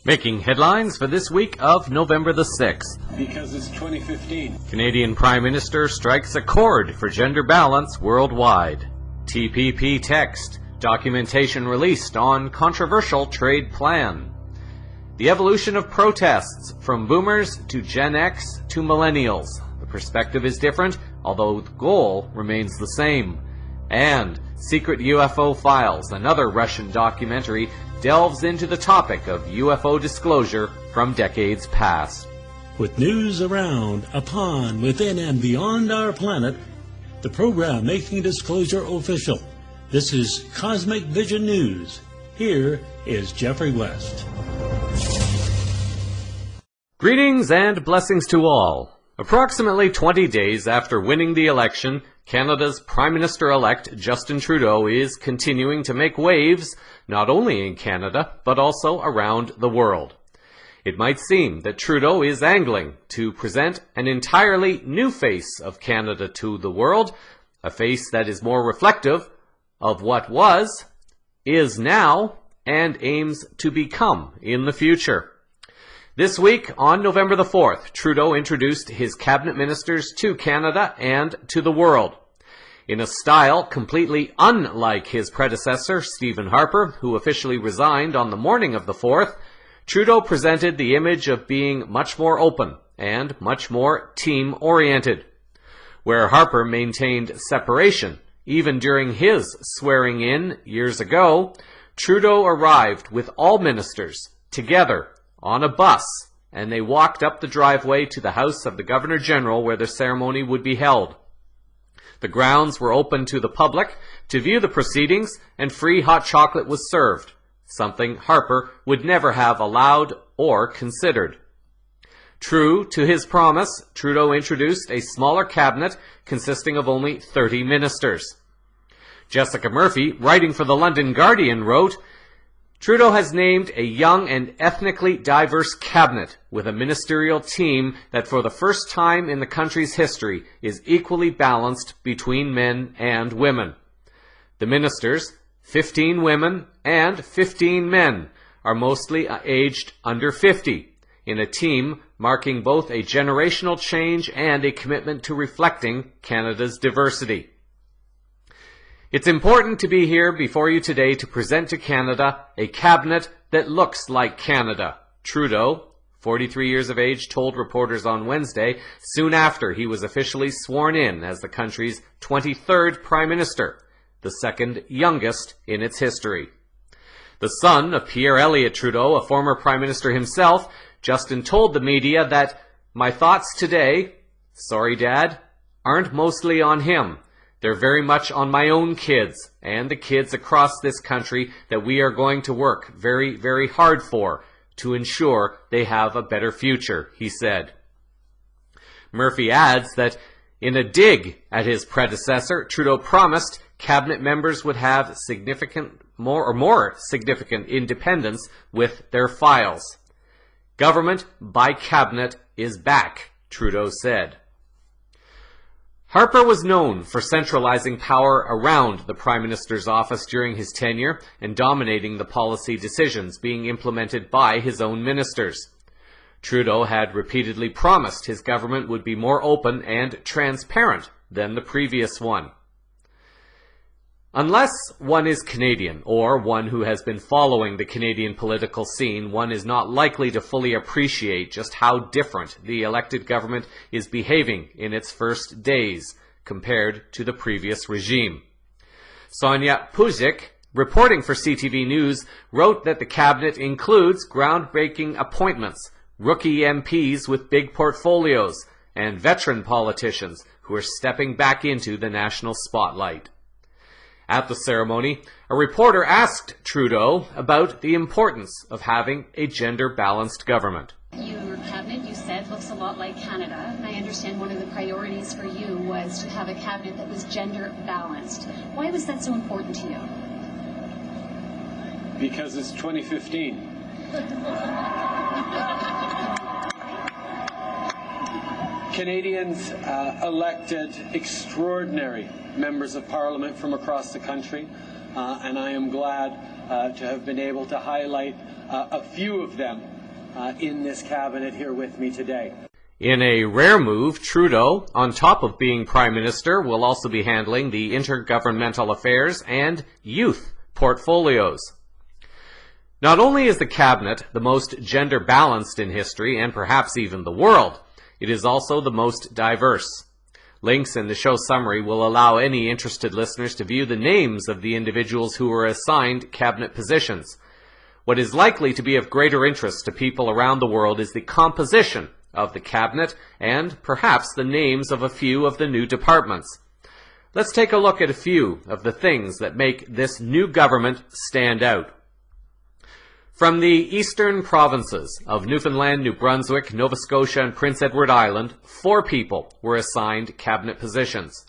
Making headlines for this week of November the 6th. Because it's 2015. Canadian Prime Minister strikes a chord for gender balance worldwide. TPP text. Documentation released on controversial trade plan. The evolution of protests from boomers to Gen X to millennials. The perspective is different, although the goal remains the same. And Secret UFO Files, another Russian documentary, delves into the topic of UFO disclosure from decades past. With news around, upon, within, and beyond our planet, the program making disclosure official. This is Cosmic Vision News. Here is Jeffrey West. Greetings and blessings to all. Approximately 20 days after winning the election, Canada's Prime Minister-elect Justin Trudeau is continuing to make waves, not only in Canada, but also around the world. It might seem that Trudeau is angling to present an entirely new face of Canada to the world, a face that is more reflective of what was, is now, and aims to become in the future. This week, on November the 4th, Trudeau introduced his cabinet ministers to Canada and to the world. In a style completely unlike his predecessor, Stephen Harper, who officially resigned on the morning of the 4th, Trudeau presented the image of being much more open and much more team-oriented. Where Harper maintained separation, even during his swearing-in years ago, Trudeau arrived with all ministers together on a bus, and they walked up the driveway to the house of the Governor-General where the ceremony would be held. The grounds were open to the public to view the proceedings, and free hot chocolate was served, something Harper would never have allowed or considered. True to his promise, Trudeau introduced a smaller cabinet consisting of only 30 ministers. Jessica Murphy, writing for the London Guardian, wrote, Trudeau has named a young and ethnically diverse cabinet with a ministerial team that for the first time in the country's history is equally balanced between men and women. The ministers, 15 women and 15 men, are mostly aged under 50, in a team marking both a generational change and a commitment to reflecting Canada's diversity. It's important to be here before you today to present to Canada a cabinet that looks like Canada, Trudeau, 43 years of age, told reporters on Wednesday, soon after he was officially sworn in as the country's 23rd Prime Minister, the second youngest in its history. The son of Pierre Elliott Trudeau, a former Prime Minister himself, Justin told the media that, "My thoughts today, sorry Dad, aren't mostly on him. They're very much on my own kids and the kids across this country that we are going to work very, very hard for to ensure they have a better future," he said. Murphy adds that in a dig at his predecessor, Trudeau promised cabinet members would have more significant independence with their files. Government by cabinet is back, Trudeau said. Harper was known for centralizing power around the Prime Minister's office during his tenure and dominating the policy decisions being implemented by his own ministers. Trudeau had repeatedly promised his government would be more open and transparent than the previous one. Unless one is Canadian, or one who has been following the Canadian political scene, one is not likely to fully appreciate just how different the elected government is behaving in its first days compared to the previous regime. Sonia Puzik, reporting for CTV News, wrote that the cabinet includes groundbreaking appointments, rookie MPs with big portfolios, and veteran politicians who are stepping back into the national spotlight. At the ceremony, a reporter asked Trudeau about the importance of having a gender-balanced government. Your cabinet, you said, looks a lot like Canada, and I understand one of the priorities for you was to have a cabinet that was gender-balanced. Why was that so important to you? Because it's 2015. Canadians elected extraordinary members of Parliament from across the country, and I am glad to have been able to highlight a few of them in this cabinet here with me today. In a rare move, Trudeau, on top of being Prime Minister, will also be handling the intergovernmental affairs and youth portfolios. Not only is the cabinet the most gender balanced in history and perhaps even the world, it is also the most diverse. Links in the show summary will allow any interested listeners to view the names of the individuals who were assigned cabinet positions. What is likely to be of greater interest to people around the world is the composition of the cabinet and perhaps the names of a few of the new departments. Let's take a look at a few of the things that make this new government stand out. From the eastern provinces of Newfoundland, New Brunswick, Nova Scotia, and Prince Edward Island, 4 people were assigned cabinet positions.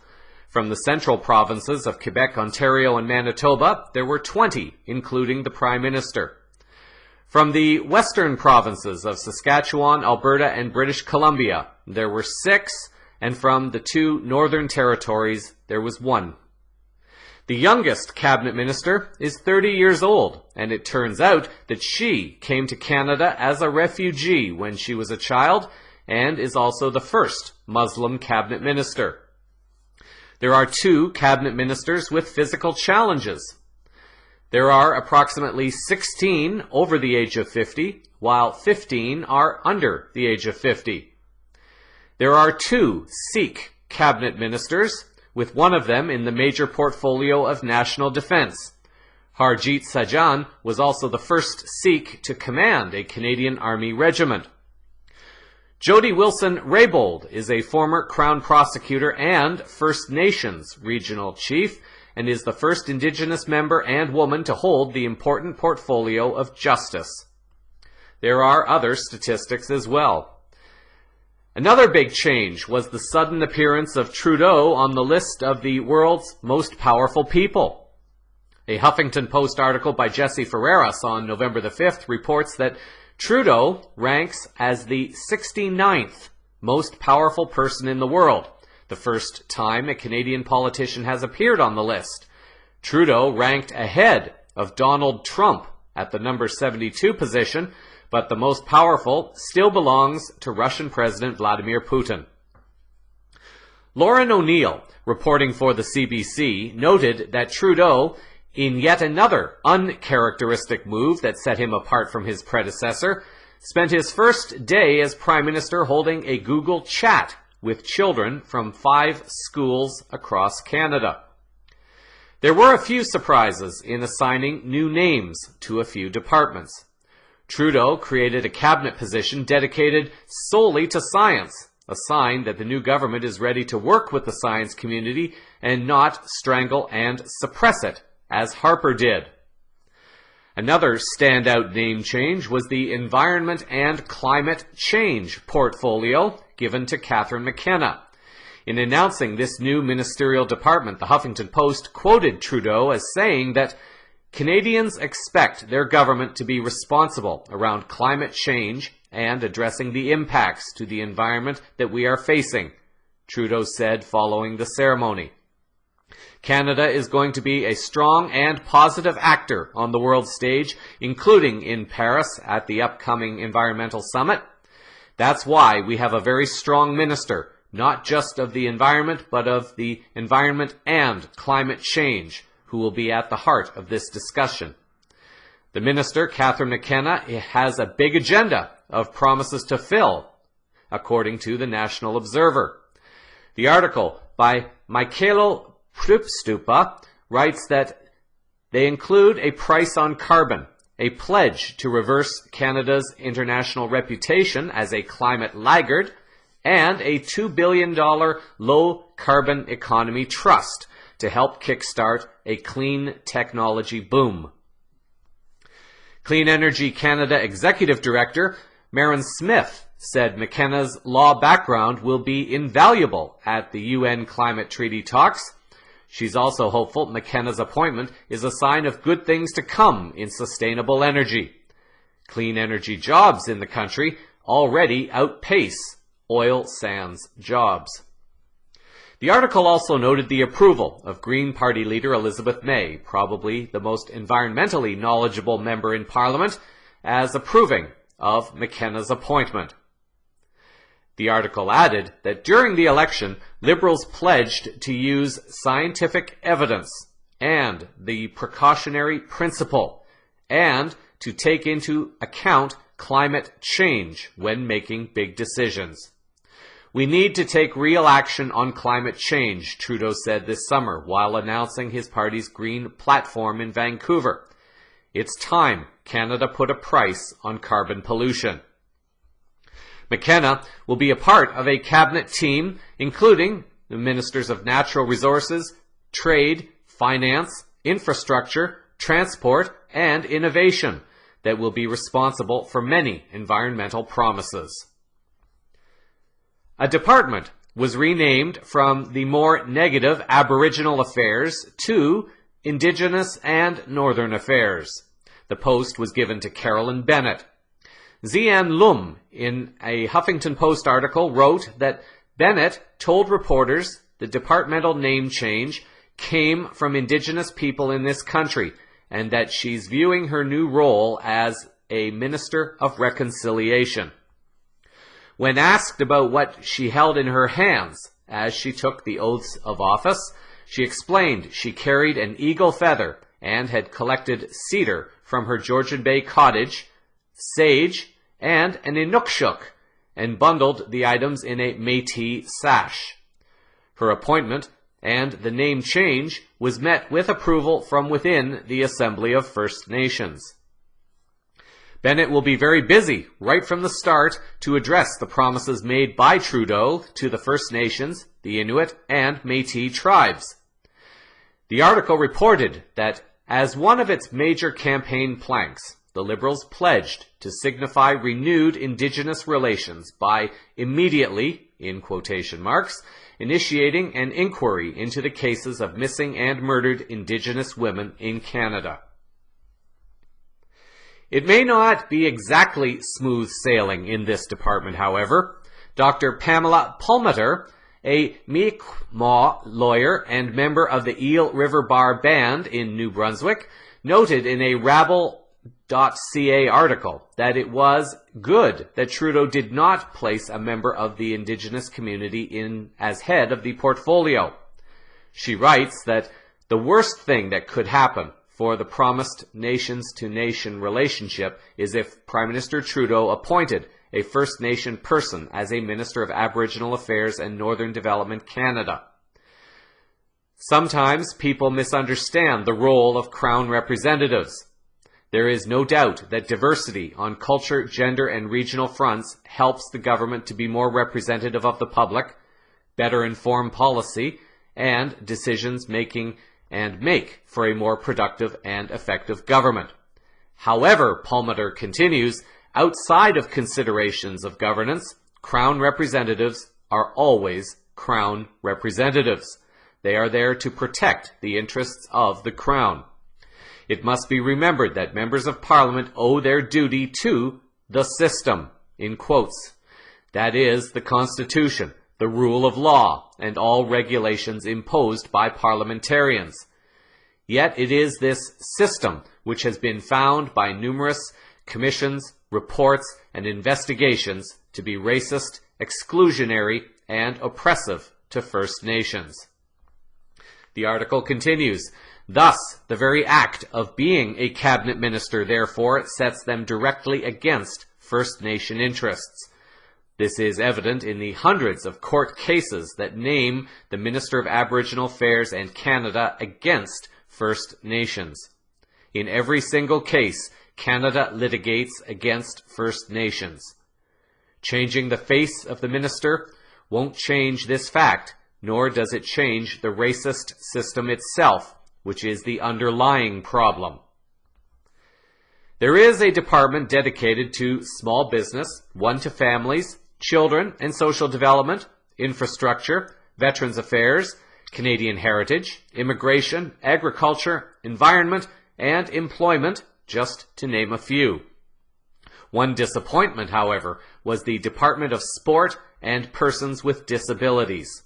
From the central provinces of Quebec, Ontario, and Manitoba, there were 20, including the Prime Minister. From the western provinces of Saskatchewan, Alberta, and British Columbia, there were 6, and from the 2 northern territories, there was 1. The youngest cabinet minister is 30 years old, and it turns out that she came to Canada as a refugee when she was a child, and is also the first Muslim cabinet minister. There are 2 cabinet ministers with physical challenges. There are approximately 16 over the age of 50, while 15 are under the age of 50. There are 2 Sikh cabinet ministers, with one of them in the major portfolio of national defense. Harjit Sajjan was also the first Sikh to command a Canadian Army regiment. Jody Wilson-Raybould is a former Crown Prosecutor and First Nations Regional Chief, and is the first Indigenous member and woman to hold the important portfolio of justice. There are other statistics as well. Another big change was the sudden appearance of Trudeau on the list of the world's most powerful people. A Huffington Post article by Jesse Ferreras on November the 5th reports that Trudeau ranks as the 69th most powerful person in the world, the first time a Canadian politician has appeared on the list. Trudeau ranked ahead of Donald Trump at the number 72 position, but the most powerful still belongs to Russian President Vladimir Putin. Lauren O'Neill, reporting for the CBC, noted that Trudeau, in yet another uncharacteristic move that set him apart from his predecessor, spent his first day as Prime Minister holding a Google chat with children from 5 schools across Canada. There were a few surprises in assigning new names to a few departments. Trudeau created a cabinet position dedicated solely to science, a sign that the new government is ready to work with the science community and not strangle and suppress it, as Harper did. Another standout name change was the Environment and Climate Change portfolio given to Catherine McKenna. In announcing this new ministerial department, the Huffington Post quoted Trudeau as saying that Canadians expect their government to be responsible around climate change and addressing the impacts to the environment that we are facing, Trudeau said following the ceremony. Canada is going to be a strong and positive actor on the world stage, including in Paris at the upcoming Environmental Summit. That's why we have a very strong minister, not just of the environment, but of the environment and climate change, who will be at the heart of this discussion. The minister, Catherine McKenna, has a big agenda of promises to fill, according to the National Observer. The article by Michaelo Prupstupa writes that they include a price on carbon, a pledge to reverse Canada's international reputation as a climate laggard, and a $2 billion low-carbon economy trust to help kickstart a clean technology boom. Clean Energy Canada Executive Director Maren Smith said McKenna's law background will be invaluable at the UN climate treaty talks. She's also hopeful McKenna's appointment is a sign of good things to come in sustainable energy. Clean energy jobs in the country already outpace oil sands jobs. The article also noted the approval of Green Party leader Elizabeth May, probably the most environmentally knowledgeable member in Parliament, as approving of McKenna's appointment. The article added that during the election, Liberals pledged to use scientific evidence and the precautionary principle, and to take into account climate change when making big decisions. "We need to take real action on climate change," Trudeau said this summer while announcing his party's Green platform in Vancouver. "It's time Canada put a price on carbon pollution." McKenna will be a part of a cabinet team including the Ministers of Natural Resources, Trade, Finance, Infrastructure, Transport, and Innovation that will be responsible for many environmental promises. A department was renamed from the more negative Aboriginal Affairs to Indigenous and Northern Affairs. The post was given to Carolyn Bennett. Zian Lum, in a Huffington Post article, wrote that Bennett told reporters the departmental name change came from Indigenous people in this country and that she's viewing her new role as a Minister of Reconciliation. When asked about what she held in her hands as she took the oaths of office, she explained she carried an eagle feather and had collected cedar from her Georgian Bay cottage, sage, and an inukshuk, and bundled the items in a Métis sash. Her appointment and the name change was met with approval from within the Assembly of First Nations. Bennett will be very busy right from the start to address the promises made by Trudeau to the First Nations, the Inuit, and Métis tribes. The article reported that as one of its major campaign planks, the Liberals pledged to signify renewed Indigenous relations by immediately, in quotation marks, initiating an inquiry into the cases of missing and murdered Indigenous women in Canada. It may not be exactly smooth sailing in this department, however. Dr. Pamela Palmater, a Mi'kmaq lawyer and member of the Eel River Bar Band in New Brunswick, noted in a Rabble.ca article that it was good that Trudeau did not place a member of the Indigenous community in as head of the portfolio. She writes that the worst thing that could happen for the promised nations-to-nation relationship is if Prime Minister Trudeau appointed a First Nation person as a Minister of Aboriginal Affairs and Northern Development Canada. Sometimes people misunderstand the role of Crown representatives. There is no doubt that diversity on culture, gender, and regional fronts helps the government to be more representative of the public, better inform policy, and decisions making and make for a more productive and effective government. However, Palmater continues, outside of considerations of governance, Crown representatives are always Crown representatives. They are there to protect the interests of the Crown. It must be remembered that members of Parliament owe their duty to the system, in quotes. That is, the Constitution, the rule of law, and all regulations imposed by parliamentarians. Yet it is this system which has been found by numerous commissions, reports, and investigations to be racist, exclusionary, and oppressive to First Nations. The article continues, thus, the very act of being a cabinet minister, therefore, sets them directly against First Nation interests. This is evident in the hundreds of court cases that name the Minister of Aboriginal Affairs and Canada against First Nations. In every single case, Canada litigates against First Nations. Changing the face of the minister won't change this fact, nor does it change the racist system itself, which is the underlying problem. There is a department dedicated to small business, one to families, children and social development, infrastructure, veterans affairs, Canadian heritage, immigration, agriculture, environment, and employment, just to name a few. One disappointment, however, was the Department of Sport and Persons with Disabilities.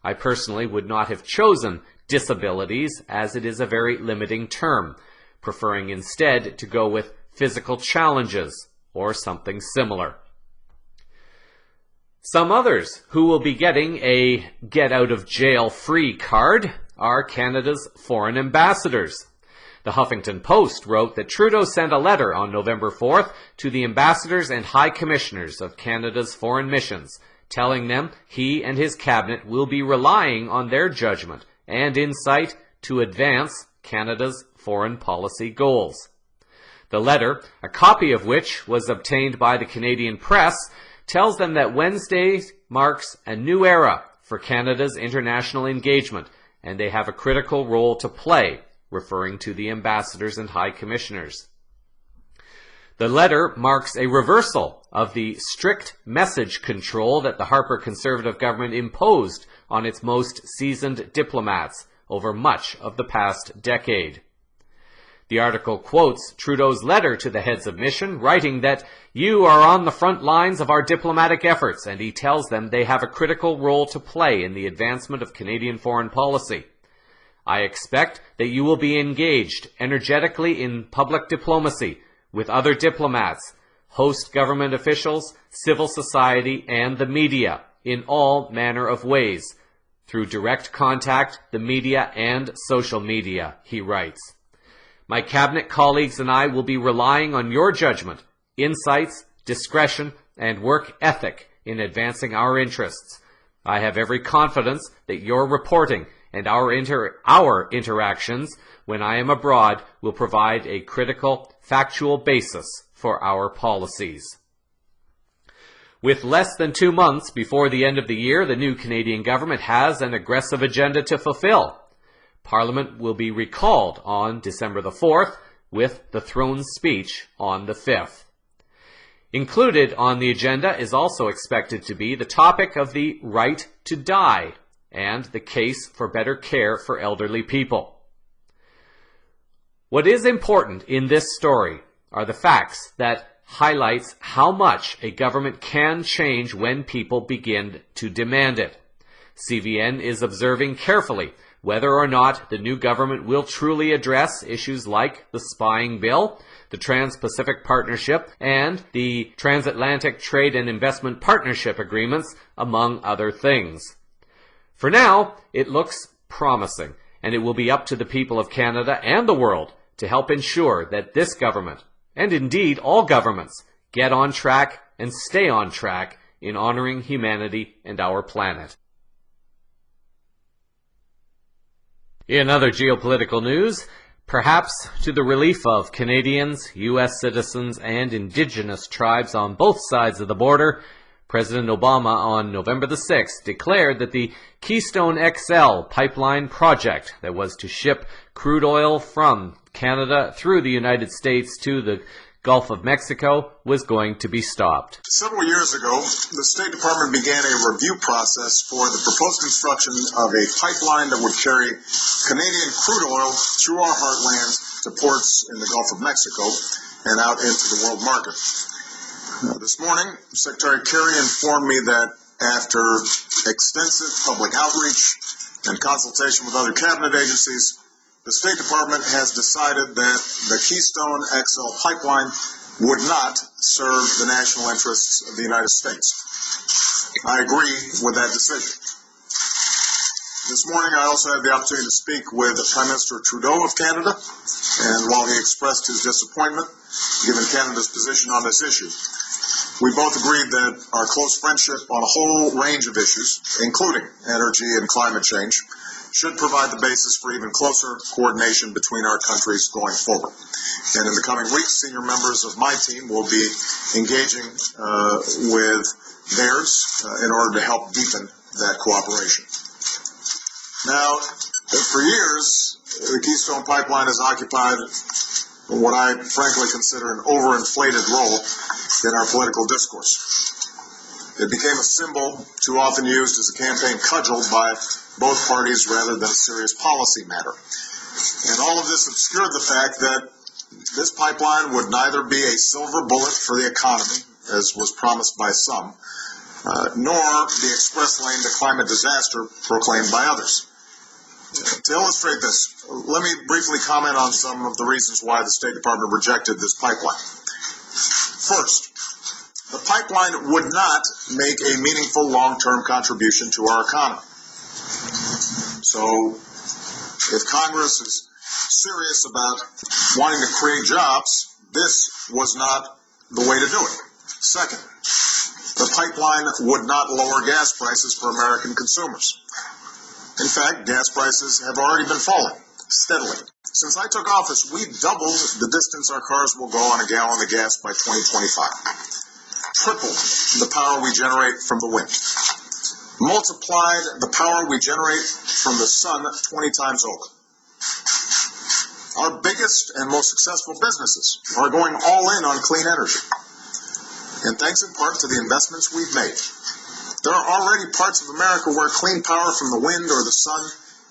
I personally would not have chosen disabilities, as it is a very limiting term, preferring instead to go with physical challenges or something similar. Some others who will be getting a get-out-of-jail-free card are Canada's foreign ambassadors. The Huffington Post wrote that Trudeau sent a letter on November 4th to the ambassadors and high commissioners of Canada's foreign missions, telling them he and his cabinet will be relying on their judgment and insight to advance Canada's foreign policy goals. The letter, a copy of which was obtained by the Canadian press, tells them that Wednesday marks a new era for Canada's international engagement, and they have a critical role to play, referring to the ambassadors and high commissioners. The letter marks a reversal of the strict message control that the Harper Conservative government imposed on its most seasoned diplomats over much of the past decade. The article quotes Trudeau's letter to the heads of mission, writing that you are on the front lines of our diplomatic efforts, and he tells them they have a critical role to play in the advancement of Canadian foreign policy. I expect that you will be engaged energetically in public diplomacy with other diplomats, host government officials, civil society, and the media in all manner of ways, through direct contact, the media, and social media, he writes. My cabinet colleagues and I will be relying on your judgment, insights, discretion, and work ethic in advancing our interests. I have every confidence that your reporting and our interactions when I am abroad will provide a critical, factual basis for our policies. With less than 2 months before the end of the year, the new Canadian government has an aggressive agenda to fulfill. Parliament will be recalled on December the 4th, with the throne speech on the 5th. Included on the agenda is also expected to be the topic of the right to die and the case for better care for elderly people. What is important in this story are the facts that highlights how much a government can change when people begin to demand it. CVN is observing carefully whether or not the new government will truly address issues like the spying bill, the Transpacific Partnership, and the Transatlantic Trade and Investment Partnership agreements, among other things. For now, it looks promising, and it will be up to the people of Canada and the world to help ensure that this government, and indeed all governments, get on track and stay on track in honoring humanity and our planet. In other geopolitical news, perhaps to the relief of Canadians, U.S. citizens, and Indigenous tribes on both sides of the border, President Obama on November the 6th declared that the Keystone XL pipeline project that was to ship crude oil from Canada through the United States to the Gulf of Mexico was going to be stopped. Several years ago, the State Department began a review process for the proposed construction of a pipeline that would carry Canadian crude oil through our heartland to ports in the Gulf of Mexico and out into the world market. This morning, Secretary Kerry informed me that after extensive public outreach and consultation with other cabinet agencies, the State Department has decided that the Keystone XL pipeline would not serve the national interests of the United States. I agree with that decision. This morning, I also had the opportunity to speak with Prime Minister Trudeau of Canada, and while he expressed his disappointment given Canada's position on this issue, we both agreed that our close friendship on a whole range of issues, including energy and climate change, should provide the basis for even closer coordination between our countries going forward. And in the coming weeks, senior members of my team will be engaging with theirs in order to help deepen that cooperation. Now, for years, the Keystone Pipeline has occupied what I frankly consider an overinflated role in our political discourse. It became a symbol too often used as a campaign cudgel by both parties rather than a serious policy matter. And all of this obscured the fact that This pipeline would neither be a silver bullet for the economy, as was promised by some, nor the express lane to climate disaster proclaimed by others. To illustrate this, let me briefly comment on some of the reasons why the State Department rejected this pipeline. First, the pipeline would not make a meaningful long-term contribution to our economy. So, if Congress is serious about wanting to create jobs, this was not the way to do it. Second, the pipeline would not lower gas prices for American consumers. In fact, gas prices have already been falling steadily. Since I took office, we've doubled the distance our cars will go on a gallon of gas by 2025. Tripled the power we generate from the wind. Multiplied the power we generate from the sun 20 times over. Our biggest and most successful businesses are going all in on clean energy. And thanks in part to the investments we've made. There are already parts of America where clean power from the wind or the sun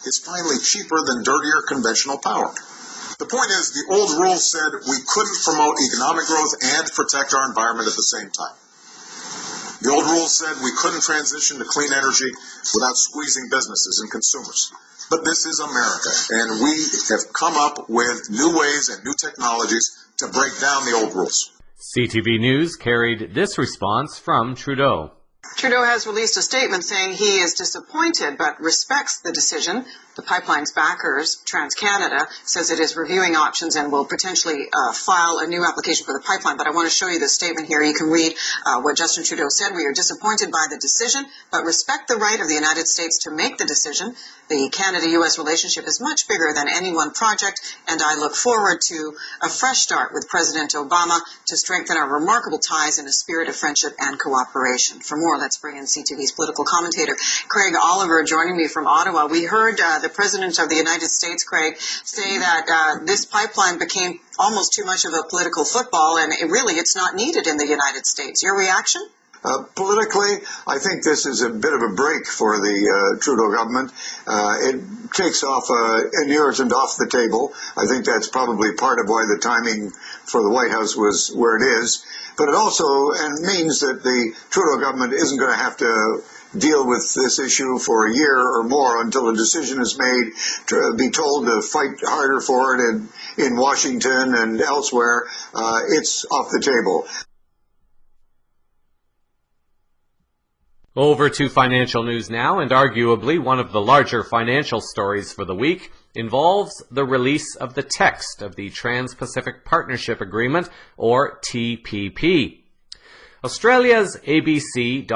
is finally cheaper than dirtier conventional power. The point is, the old rule said we couldn't promote economic growth and protect our environment at the same time. The old rule said we couldn't transition to clean energy without squeezing businesses and consumers. But this is America, and we have come up with new ways and new technologies to break down the old rules. CTV News carried this response from Trudeau. Trudeau has released a statement saying he is disappointed but respects the decision. The pipeline's backers, TransCanada, says it is reviewing options and will potentially file a new application for the pipeline. But I want to show you this statement here. You can read what Justin Trudeau said. We are disappointed by the decision, but respect the right of the United States to make the decision. The Canada-U.S. relationship is much bigger than any one project, and I look forward to a fresh start with President Obama to strengthen our remarkable ties in a spirit of friendship and cooperation. For more, let's bring in CTV's political commentator, Craig Oliver, joining me from Ottawa. We heard the President of the United States, Craig, say that this pipeline became almost too much of a political football, and it's not needed in the United States. Your reaction? Politically, I think this is a bit of a break for the Trudeau government. It takes off inheritance off the table. I think that's probably part of why the timing for the White House was where it is. But it also means that the Trudeau government isn't going to have to deal with this issue for a year or more until a decision is made, to be told to fight harder for it in Washington and elsewhere. It's off the table. Over to financial news now, and arguably one of the larger financial stories for the week involves the release of the text of the Transpacific Partnership Agreement, or TPP. Australia's abc.net.au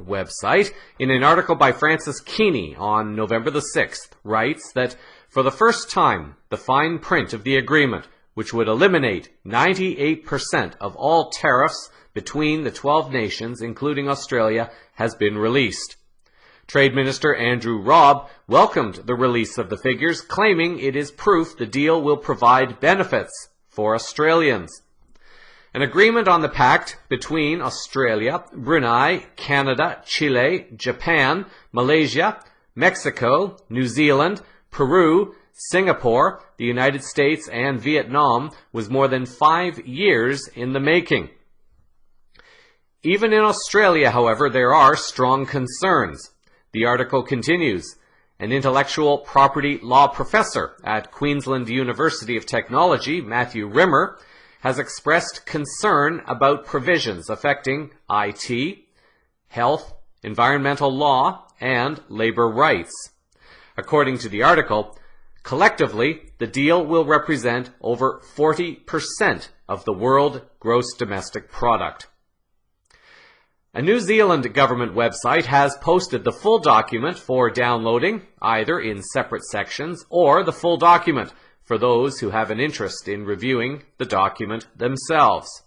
website, in an article by Francis Keeney on November the 6th, writes that for the first time, the fine print of the agreement, which would eliminate 98% of all tariffs between the 12 nations, including Australia, has been released. Trade Minister Andrew Robb welcomed the release of the figures, claiming it is proof the deal will provide benefits for Australians. An agreement on the pact between Australia, Brunei, Canada, Chile, Japan, Malaysia, Mexico, New Zealand, Peru, Singapore, the United States, and Vietnam was more than 5 years in the making. Even in Australia, however, there are strong concerns. The article continues. An intellectual property law professor at Queensland University of Technology, Matthew Rimmer, has expressed concern about provisions affecting IT, health, environmental law, and labor rights. According to the article, collectively, the deal will represent over 40% of the world gross domestic product. A New Zealand government website has posted the full document for downloading, either in separate sections or the full document for those who have an interest in reviewing the document themselves.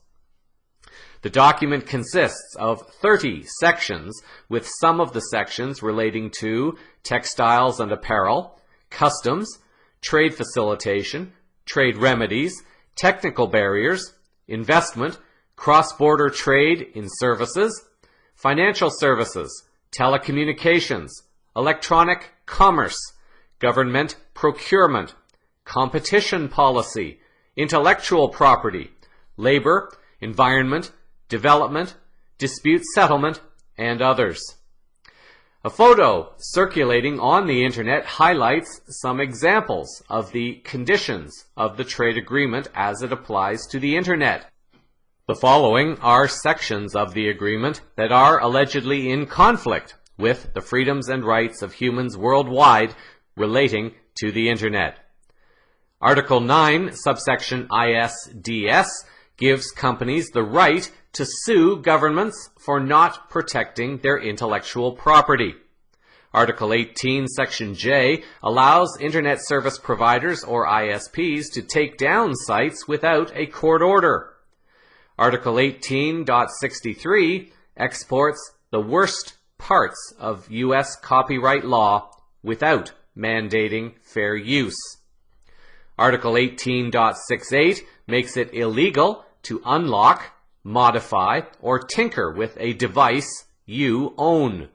The document consists of 30 sections, with some of the sections relating to textiles and apparel, customs, trade facilitation, trade remedies, technical barriers, investment, cross-border trade in services, financial services, telecommunications, electronic commerce, government procurement, competition policy, intellectual property, labor, environment, development, dispute settlement, and others. A photo circulating on the internet highlights some examples of the conditions of the trade agreement as it applies to the internet. The following are sections of the agreement that are allegedly in conflict with the freedoms and rights of humans worldwide relating to the internet. Article 9, subsection ISDS, gives companies the right to sue governments for not protecting their intellectual property. Article 18, Section J, allows Internet service providers or ISPs to take down sites without a court order. Article 18.63 exports the worst parts of U.S. copyright law without mandating fair use. Article 18.68 makes it illegal to unlock, modify, or tinker with a device you own.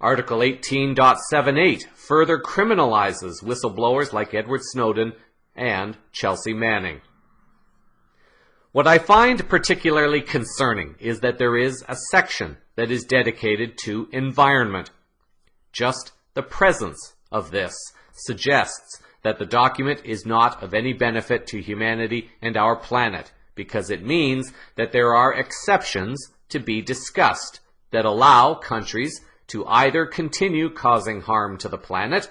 Article 18.78 further criminalizes whistleblowers like Edward Snowden and Chelsea Manning. What I find particularly concerning is that there is a section that is dedicated to environment. Just the presence of this suggests that the document is not of any benefit to humanity and our planet, because it means that there are exceptions to be discussed that allow countries to either continue causing harm to the planet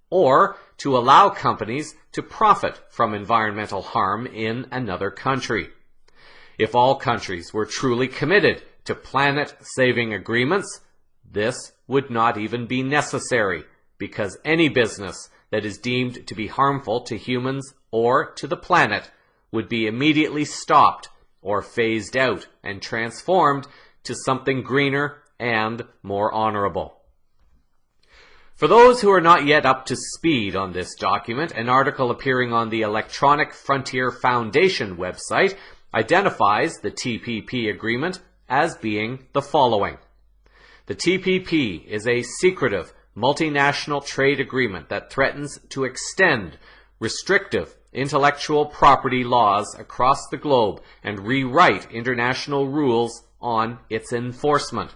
or to allow companies to profit from environmental harm in another country. If all countries were truly committed to planet-saving agreements, this would not even be necessary, because any business that is deemed to be harmful to humans or to the planet would be immediately stopped or phased out and transformed to something greener and more honorable. For those who are not yet up to speed on this document, an article appearing on the Electronic Frontier Foundation website identifies the TPP agreement as being the following. The TPP is a secretive, multinational trade agreement that threatens to extend restrictive intellectual property laws across the globe and rewrite international rules on its enforcement.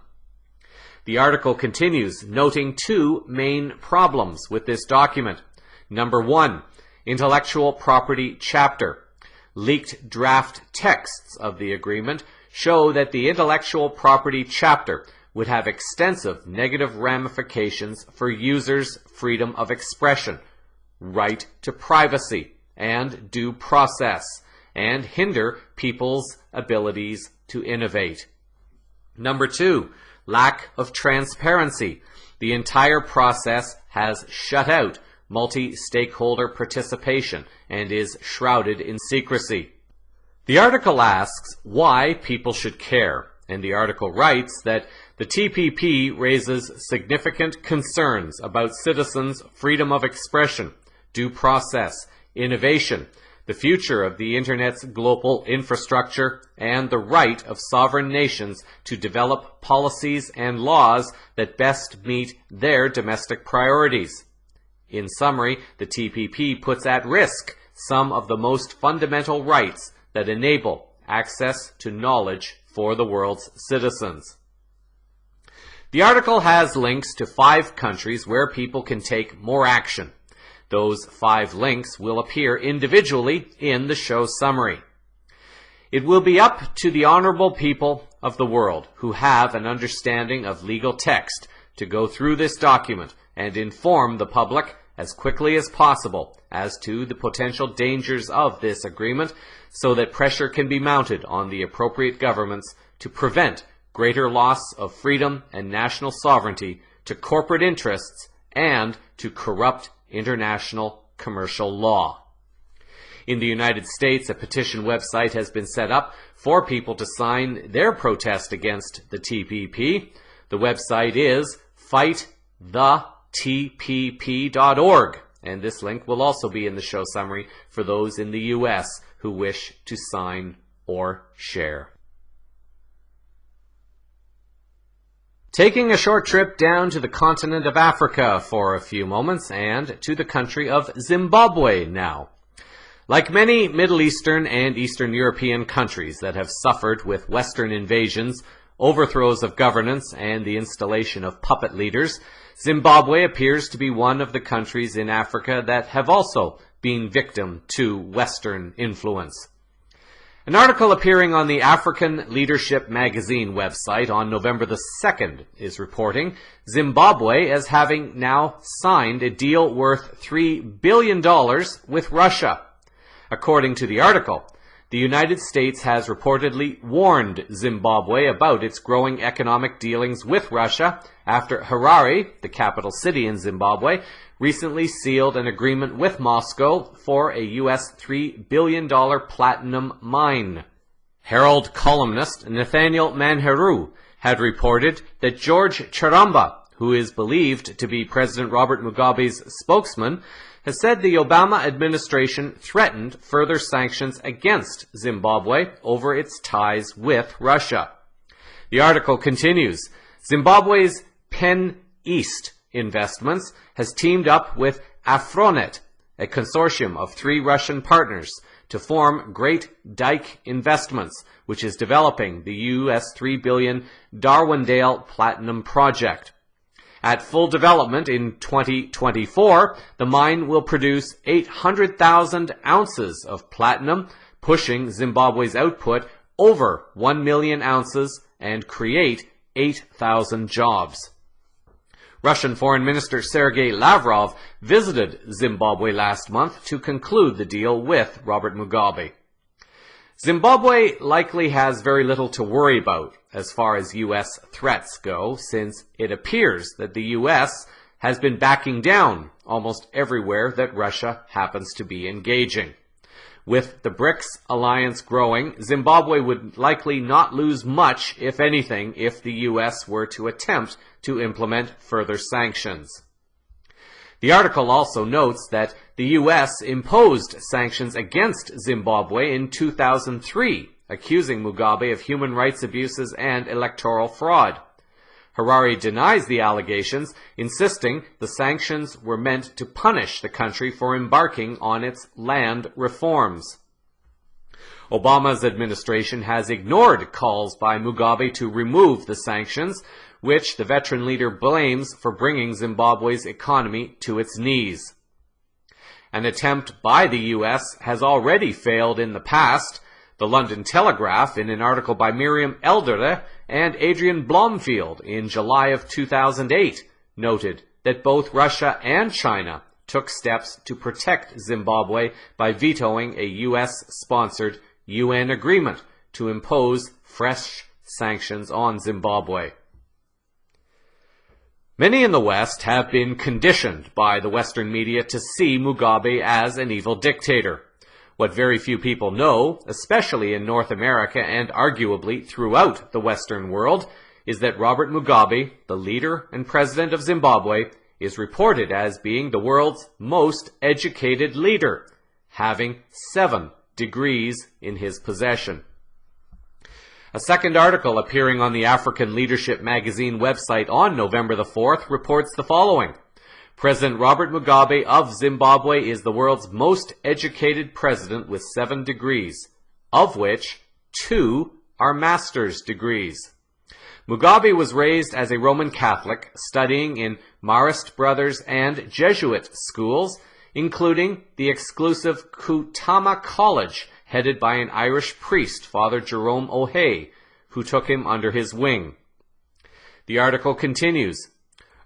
The article continues, noting two main problems with this document. Number one, intellectual property chapter. Leaked draft texts of the agreement show that the intellectual property chapter would have extensive negative ramifications for users' freedom of expression, right to privacy, and due process, and hinder people's abilities to innovate. Number two, lack of transparency. The entire process has shut out multi-stakeholder participation and is shrouded in secrecy. The article asks why people should care, and the article writes that the TPP raises significant concerns about citizens' freedom of expression, due process, innovation, the future of the Internet's global infrastructure, and the right of sovereign nations to develop policies and laws that best meet their domestic priorities. In summary, the TPP puts at risk some of the most fundamental rights that enable access to knowledge for the world's citizens. The article has links to 5 countries where people can take more action. Those 5 links will appear individually in the show summary. It will be up to the honorable people of the world who have an understanding of legal text to go through this document and inform the public as quickly as possible as to the potential dangers of this agreement, so that pressure can be mounted on the appropriate governments to prevent greater loss of freedom and national sovereignty to corporate interests and to corrupt international commercial law. In the United States, a petition website has been set up for people to sign their protest against the TPP. The website is fightthetpp.org, and this link will also be in the show summary for those in the U.S. who wish to sign or share. Taking a short trip down to the continent of Africa for a few moments and to the country of Zimbabwe now. Like many Middle Eastern and Eastern European countries that have suffered with Western invasions, overthrows of governance, and the installation of puppet leaders, Zimbabwe appears to be one of the countries in Africa that have also been victim to Western influence. An article appearing on the African Leadership magazine website on November the 2nd is reporting Zimbabwe as having now signed a deal worth $3 billion with Russia. According to the article, the United States has reportedly warned Zimbabwe about its growing economic dealings with Russia after Harare, the capital city in Zimbabwe, recently sealed an agreement with Moscow for a US $3 billion platinum mine. Herald columnist Nathaniel Manheru had reported that George Charamba, who is believed to be President Robert Mugabe's spokesman, has said the Obama administration threatened further sanctions against Zimbabwe over its ties with Russia. The article continues, Zimbabwe's Penn East Investments has teamed up with Afronet, a consortium of 3 Russian partners, to form Great Dyke Investments, which is developing the US $3 billion Darwindale Platinum Project. At full development in 2024, the mine will produce 800,000 ounces of platinum, pushing Zimbabwe's output over 1 million ounces and create 8,000 jobs. Russian Foreign Minister Sergei Lavrov visited Zimbabwe last month to conclude the deal with Robert Mugabe. Zimbabwe likely has very little to worry about as far as U.S. threats go, since it appears that the U.S. has been backing down almost everywhere that Russia happens to be engaging. With the BRICS alliance growing, Zimbabwe would likely not lose much, if anything, if the U.S. were to attempt to implement further sanctions. The article also notes that the U.S. imposed sanctions against Zimbabwe in 2003, accusing Mugabe of human rights abuses and electoral fraud. Harare denies the allegations, insisting the sanctions were meant to punish the country for embarking on its land reforms. Obama's administration has ignored calls by Mugabe to remove the sanctions, which the veteran leader blames for bringing Zimbabwe's economy to its knees. An attempt by the U.S. has already failed in the past. The London Telegraph, in an article by Miriam Eldere and Adrian Blomfield in July of 2008, noted that both Russia and China took steps to protect Zimbabwe by vetoing a U.S.-sponsored UN agreement to impose fresh sanctions on Zimbabwe. Many in the West have been conditioned by the Western media to see Mugabe as an evil dictator. What very few people know, especially in North America and arguably throughout the Western world, is that Robert Mugabe, the leader and president of Zimbabwe, is reported as being the world's most educated leader, having 7 degrees in his possession. A second article appearing on the African Leadership magazine website on November the 4th reports the following. President Robert Mugabe of Zimbabwe is the world's most educated president with 7 degrees, of which 2 are master's degrees. Mugabe was raised as a Roman Catholic, studying in Marist Brothers and Jesuit schools, including the exclusive Kutama College, headed by an Irish priest, Father Jerome O'Hay, who took him under his wing. The article continues,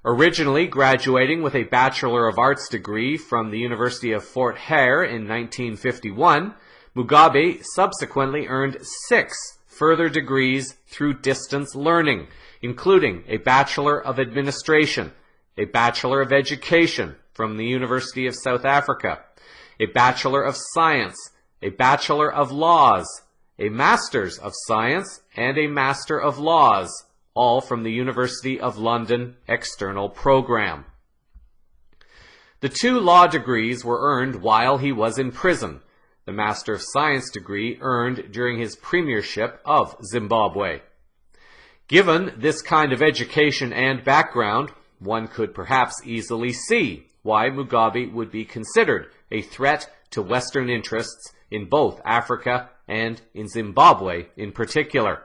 originally graduating with a Bachelor of Arts degree from the University of Fort Hare in 1951, Mugabe subsequently earned 6 further degrees through distance learning, including a Bachelor of Administration, a Bachelor of Education from the University of South Africa, a Bachelor of Science, a Bachelor of Laws, a Master's of Science, and a Master of Laws, all from the University of London External Program. The 2 law degrees were earned while he was in prison, the Master of Science degree earned during his premiership of Zimbabwe. Given this kind of education and background, one could perhaps easily see why Mugabe would be considered a threat to Western interests in both Africa and in Zimbabwe in particular.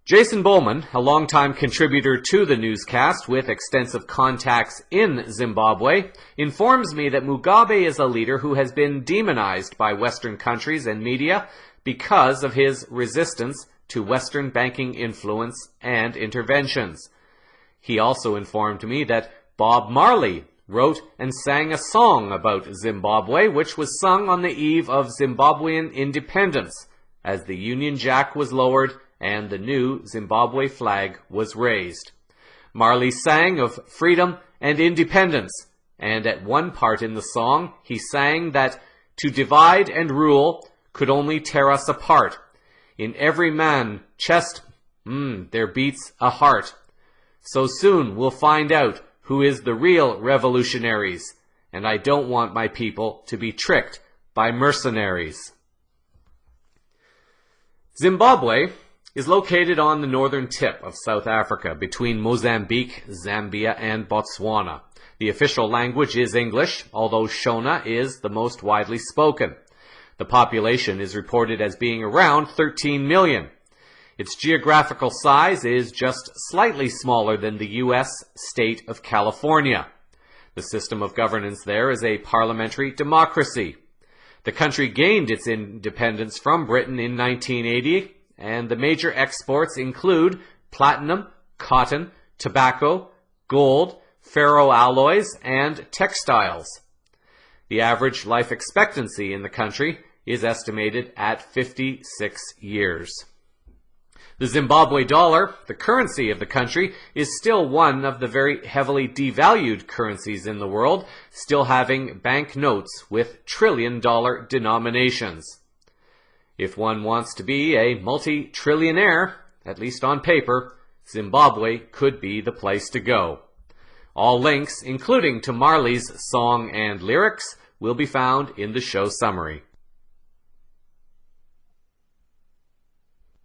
Jason Bowman, a longtime contributor to the newscast with extensive contacts in Zimbabwe, informs me that Mugabe is a leader who has been demonized by Western countries and media because of his resistance to Western banking influence and interventions. He also informed me that Bob Marley wrote and sang a song about Zimbabwe, which was sung on the eve of Zimbabwean independence, as the Union Jack was lowered and the new Zimbabwe flag was raised. Marley sang of freedom and independence, and at one part in the song he sang that to divide and rule could only tear us apart. In every man chest, there beats a heart. So soon we'll find out who is the real revolutionaries, and I don't want my people to be tricked by mercenaries. Zimbabwe is located on the northern tip of South Africa, between Mozambique, Zambia, and Botswana. The official language is English, although Shona is the most widely spoken. The population is reported as being around 13 million. Its geographical size is just slightly smaller than the U.S. state of California. The system of governance there is a parliamentary democracy. The country gained its independence from Britain in 1980, and the major exports include platinum, cotton, tobacco, gold, ferroalloys, and textiles. The average life expectancy in the country is estimated at 56 years. The Zimbabwe dollar, the currency of the country, is still one of the very heavily devalued currencies in the world, still having bank notes with trillion-dollar denominations. If one wants to be a multi-trillionaire, at least on paper, Zimbabwe could be the place to go. All links, including to Marley's song and lyrics, will be found in the show summary.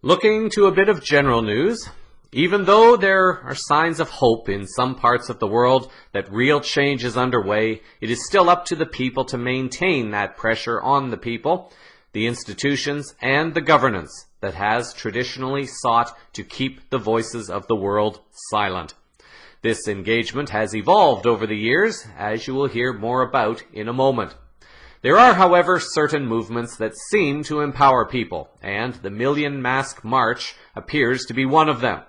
Looking to a bit of general news, even though there are signs of hope in some parts of the world that real change is underway, it is still up to the people to maintain that pressure on the people, the institutions, and the governance that has traditionally sought to keep the voices of the world silent. This engagement has evolved over the years, as you will hear more about in a moment. There are, however, certain movements that seem to empower people, and the Million Mask March appears to be one of them.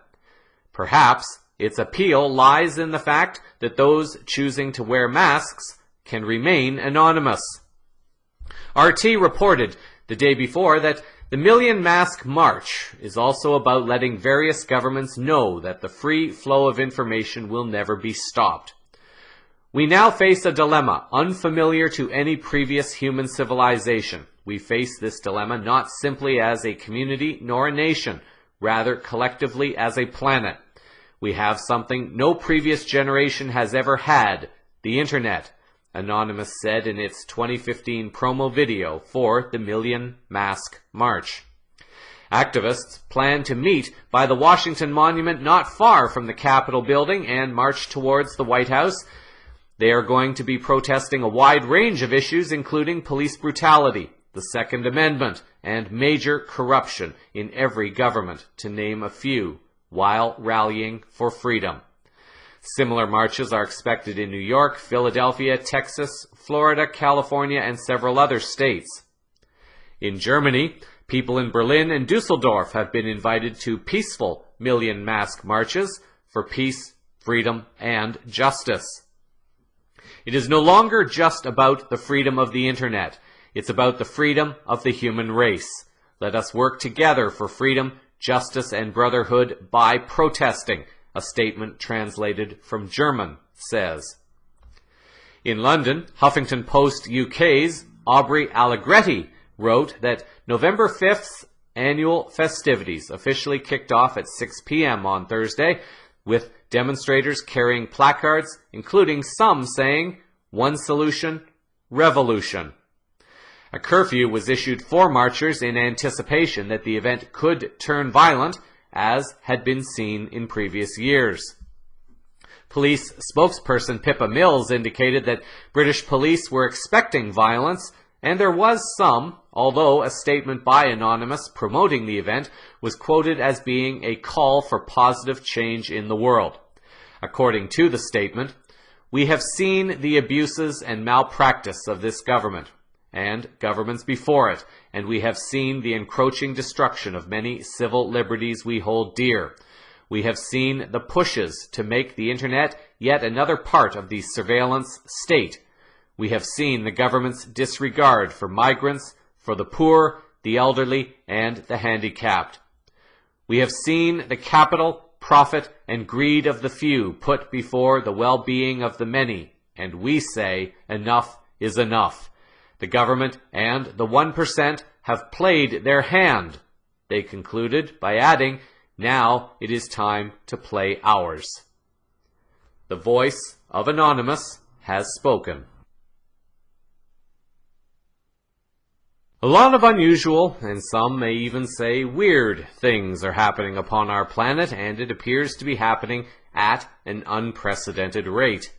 Perhaps its appeal lies in the fact that those choosing to wear masks can remain anonymous. RT reported the day before that the Million Mask March is also about letting various governments know that the free flow of information will never be stopped. We now face a dilemma unfamiliar to any previous human civilization. We face this dilemma not simply as a community nor a nation, rather collectively as a planet. We have something no previous generation has ever had, the Internet, Anonymous said in its 2015 promo video for the Million Mask March. Activists plan to meet by the Washington Monument not far from the Capitol building and march towards the White House. They are going to be protesting a wide range of issues, including police brutality, the Second Amendment, and major corruption in every government, to name a few, while rallying for freedom. Similar marches are expected in New York, Philadelphia, Texas, Florida, California, and several other states. In Germany, people in Berlin and Dusseldorf have been invited to peaceful Million Mask Marches for peace, freedom, and justice. It is no longer just about the freedom of the Internet. It's about the freedom of the human race. Let us work together for freedom, justice, and brotherhood by protesting, a statement translated from German says. In London, Huffington Post UK's Aubrey Allegretti wrote that November 5th's annual festivities officially kicked off at 6 p.m. on Thursday, with demonstrators carrying placards, including some saying, "One solution, revolution." A curfew was issued for marchers in anticipation that the event could turn violent, as had been seen in previous years. Police spokesperson Pippa Mills indicated that British police were expecting violence, and there was some, although a statement by Anonymous promoting the event was quoted as being a call for positive change in the world. According to the statement, "We have seen the abuses and malpractice of this government and governments before it, and we have seen the encroaching destruction of many civil liberties we hold dear. We have seen the pushes to make the internet yet another part of the surveillance state. We have seen the government's disregard for migrants, for the poor, the elderly, and the handicapped. We have seen the capital, profit, and greed of the few put before the well-being of the many, and we say enough is enough. The government and the 1% have played their hand," they concluded by adding, "Now it is time to play ours." The voice of Anonymous has spoken. A lot of unusual, and some may even say weird, things are happening upon our planet, and it appears to be happening at an unprecedented rate.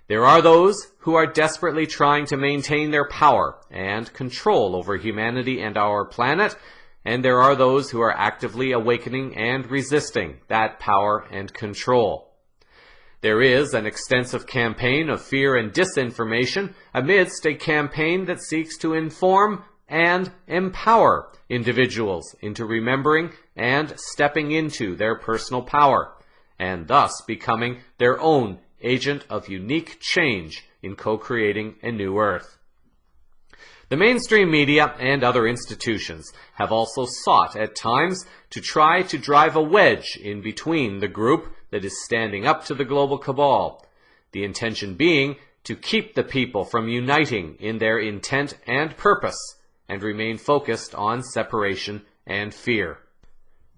There are those who are desperately trying to maintain their power and control over humanity and our planet, and there are those who are actively awakening and resisting that power and control. There is an extensive campaign of fear and disinformation amidst a campaign that seeks to inform and empower individuals into remembering and stepping into their personal power, and thus becoming their own agent of unique change in co-creating a new earth. The mainstream media and other institutions have also sought at times to try to drive a wedge in between the group that is standing up to the global cabal, the intention being to keep the people from uniting in their intent and purpose, and remain focused on separation and fear.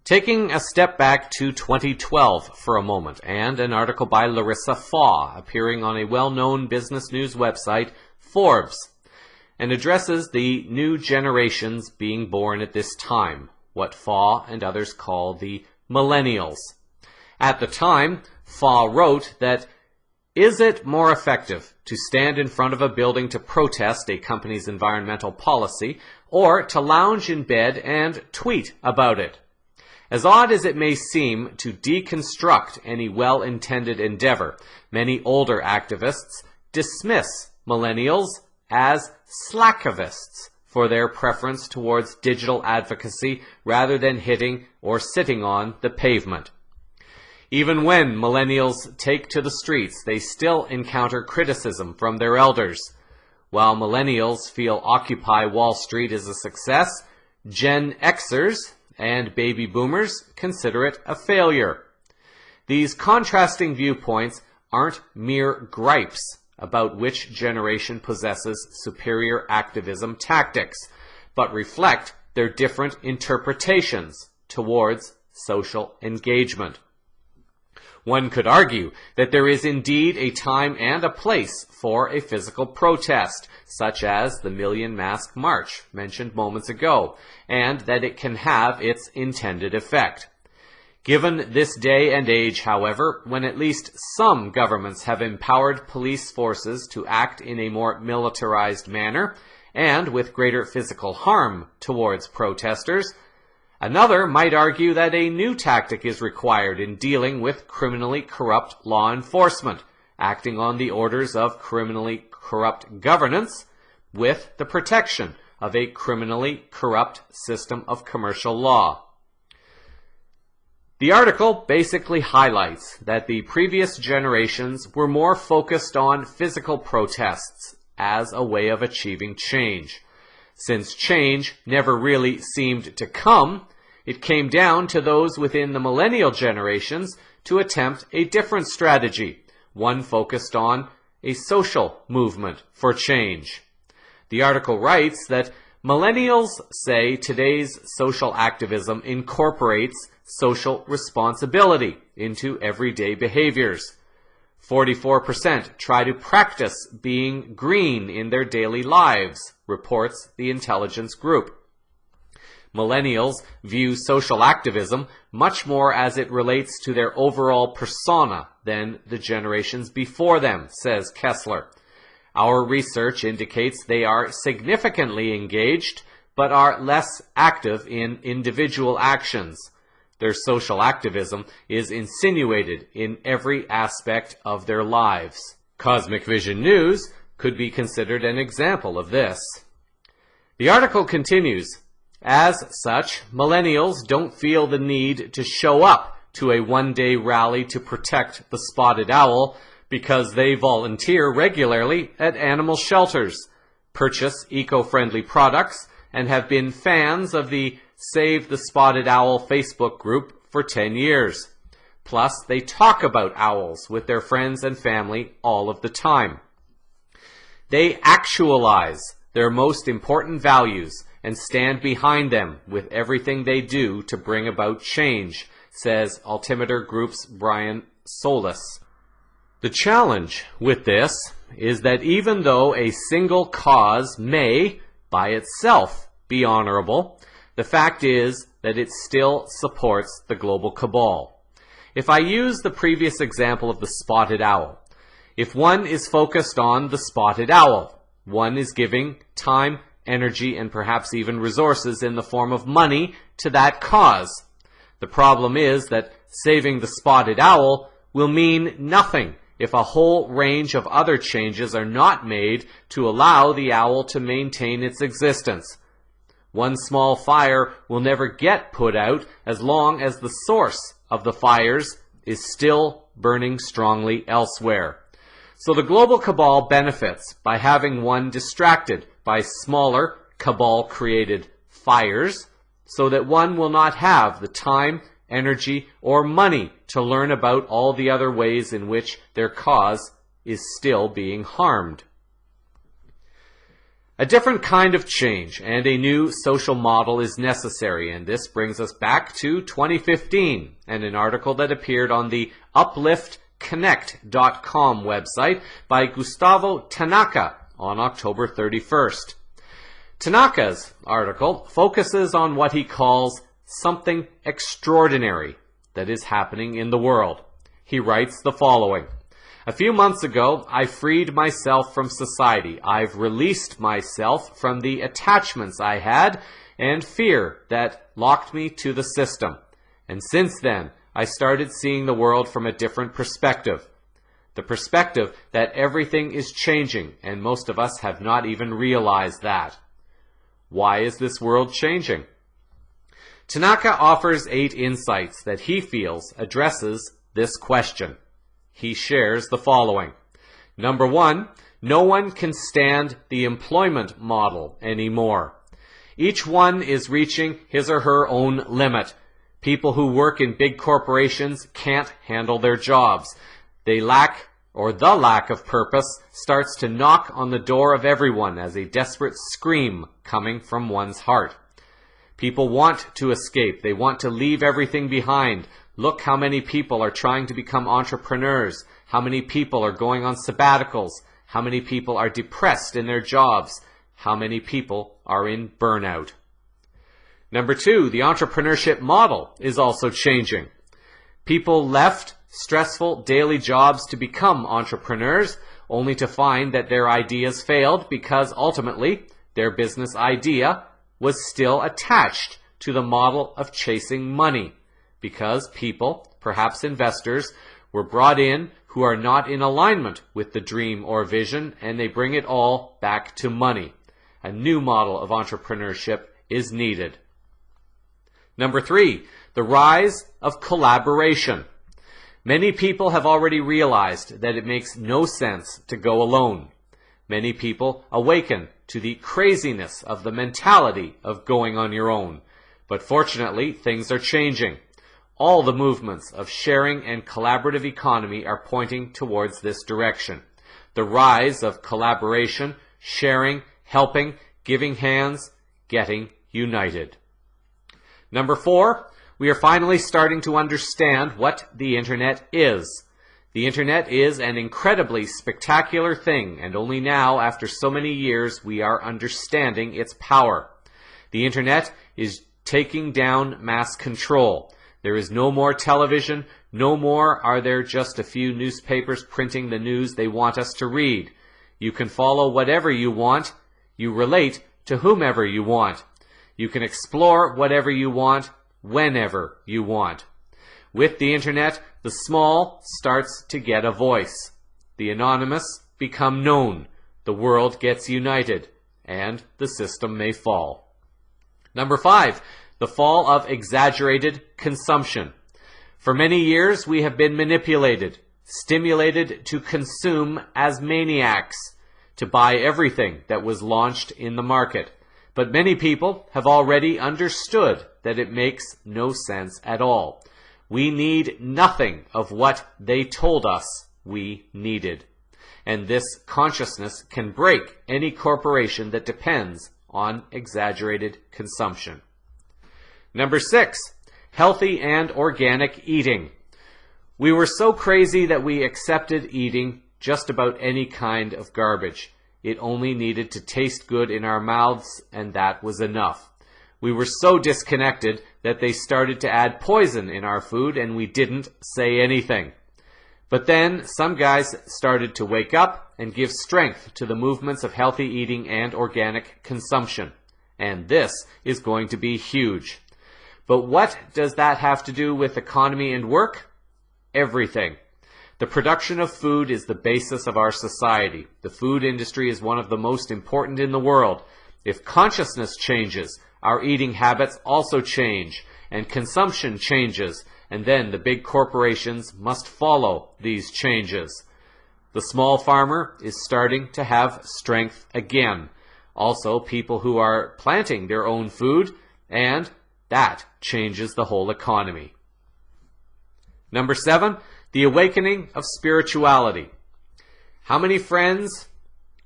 Taking a step back to 2012 for a moment, and an article by Larissa Faw appearing on a well-known business news website, Forbes, and addresses the new generations being born at this time, what Faw and others call the millennials. At the time, Faw wrote that, "Is it more effective to stand in front of a building to protest a company's environmental policy, or to lounge in bed and tweet about it?" As odd as it may seem to deconstruct any well-intended endeavor, many older activists dismiss millennials as slackivists for their preference towards digital advocacy rather than hitting or sitting on the pavement. Even when millennials take to the streets, they still encounter criticism from their elders. While millennials feel Occupy Wall Street is a success, Gen Xers and baby boomers consider it a failure. These contrasting viewpoints aren't mere gripes about which generation possesses superior activism tactics, but reflect their different interpretations towards social engagement. One could argue that there is indeed a time and a place for a physical protest, such as the Million Mask March mentioned moments ago, and that it can have its intended effect. Given this day and age, however, when at least some governments have empowered police forces to act in a more militarized manner, and with greater physical harm towards protesters, another might argue that a new tactic is required in dealing with criminally corrupt law enforcement, acting on the orders of criminally corrupt governance with the protection of a criminally corrupt system of commercial law. The article basically highlights that the previous generations were more focused on physical protests as a way of achieving change. Since change never really seemed to come, it came down to those within the millennial generations to attempt a different strategy, one focused on a social movement for change. The article writes that millennials say today's social activism incorporates social responsibility into everyday behaviors. 44% try to practice being green in their daily lives, reports the intelligence group. Millennials view social activism much more as it relates to their overall persona than the generations before them, says Kessler. Our research indicates they are significantly engaged, but are less active in individual actions. Their social activism is insinuated in every aspect of their lives. Cosmic Vision News could be considered an example of this. The article continues, as such, millennials don't feel the need to show up to a one-day rally to protect the spotted owl because they volunteer regularly at animal shelters, purchase eco-friendly products, and have been fans of the Save the Spotted Owl Facebook group for 10 years. Plus, they talk about owls with their friends and family all of the time. They actualize their most important values and stand behind them with everything they do to bring about change, says Altimeter Group's Brian Solis. The challenge with this is that even though a single cause may, by itself, be honorable, the fact is that it still supports the global cabal. If I use the previous example of the spotted owl, if one is focused on the spotted owl, one is giving time, energy, and perhaps even resources in the form of money to that cause. The problem is that saving the spotted owl will mean nothing if a whole range of other changes are not made to allow the owl to maintain its existence. One small fire will never get put out as long as the source of the fires is still burning strongly elsewhere. So the global cabal benefits by having one distracted by smaller cabal-created fires so that one will not have the time, energy, or money to learn about all the other ways in which their cause is still being harmed. A different kind of change and a new social model is necessary, and this brings us back to 2015 and an article that appeared on the upliftconnect.com website by Gustavo Tanaka on October 31st. Tanaka's article focuses on what he calls something extraordinary that is happening in the world. He writes the following: a few months ago, I freed myself from society. I've released myself from the attachments I had and fear that locked me to the system. And since then, I started seeing the world from a different perspective. The perspective that everything is changing, and most of us have not even realized that. Why is this world changing? Tanaka offers 8 insights that he feels addresses this question. He shares the following. Number 1, no one can stand the employment model anymore. Each one is reaching his or her own limit. People who work in big corporations can't handle their jobs. The lack of purpose starts to knock on the door of everyone as a desperate scream coming from one's heart. People want to escape. They want to leave everything behind. Look how many people are trying to become entrepreneurs, how many people are going on sabbaticals, how many people are depressed in their jobs, how many people are in burnout. Number 2, the entrepreneurship model is also changing. People left stressful daily jobs to become entrepreneurs, only to find that their ideas failed because ultimately their business idea was still attached to the model of chasing money, because people, perhaps investors, were brought in who are not in alignment with the dream or vision, and they bring it all back to money. A new model of entrepreneurship is needed. Number 3, the rise of collaboration. Many people have already realized that it makes no sense to go alone. Many people awaken to the craziness of the mentality of going on your own. But fortunately, things are changing. All the movements of sharing and collaborative economy are pointing towards this direction. The rise of collaboration, sharing, helping, giving hands, getting united. Number 4, we are finally starting to understand what the Internet is. The Internet is an incredibly spectacular thing, and only now, after so many years, we are understanding its power. The Internet is taking down mass control. There is no more television, no more are there just a few newspapers printing the news they want us to read. You can follow whatever you want. You relate to whomever you want. You can explore whatever you want, whenever you want. With the internet, the small starts to get a voice. The anonymous become known. The world gets united, and the system may fall. Number 5, the fall of exaggerated consumption. For many years, we have been manipulated, stimulated to consume as maniacs, to buy everything that was launched in the market. But many people have already understood that it makes no sense at all. We need nothing of what they told us we needed. And this consciousness can break any corporation that depends on exaggerated consumption. Number 6, healthy and organic eating. We were so crazy that we accepted eating just about any kind of garbage. It only needed to taste good in our mouths, and that was enough. We were so disconnected that they started to add poison in our food, and we didn't say anything. But then some guys started to wake up and give strength to the movements of healthy eating and organic consumption. And this is going to be huge. But what does that have to do with economy and work? Everything. The production of food is the basis of our society. The food industry is one of the most important in the world. If consciousness changes, our eating habits also change, and consumption changes, and then the big corporations must follow these changes. The small farmer is starting to have strength again. Also, people who are planting their own food, and that changes the whole economy. Number 7, the awakening of spirituality. How many friends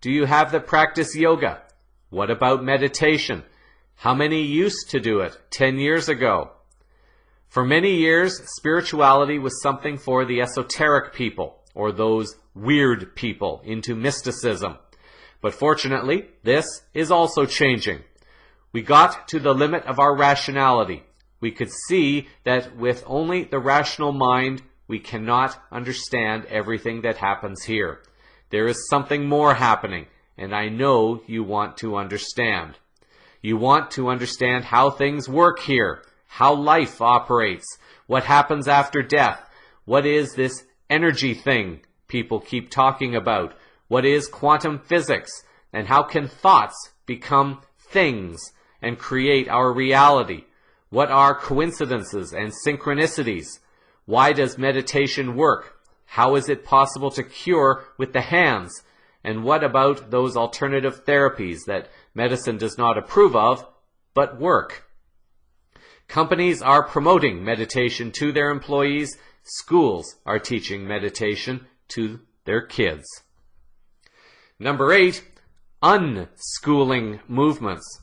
do you have that practice yoga? What about meditation? How many used to do it 10 years ago? For many years, spirituality was something for the esoteric people, or those weird people into mysticism. But fortunately, this is also changing. We got to the limit of our rationality. We could see that with only the rational mind, we cannot understand everything that happens here. There is something more happening, and I know you want to understand. You want to understand how things work here, how life operates, what happens after death, what is this energy thing people keep talking about, what is quantum physics, and how can thoughts become things and create our reality? What are coincidences and synchronicities? Why does meditation work? How is it possible to cure with the hands? And what about those alternative therapies that medicine does not approve of, but work? Companies are promoting meditation to their employees. Schools are teaching meditation to their kids. Number 8, unschooling movements.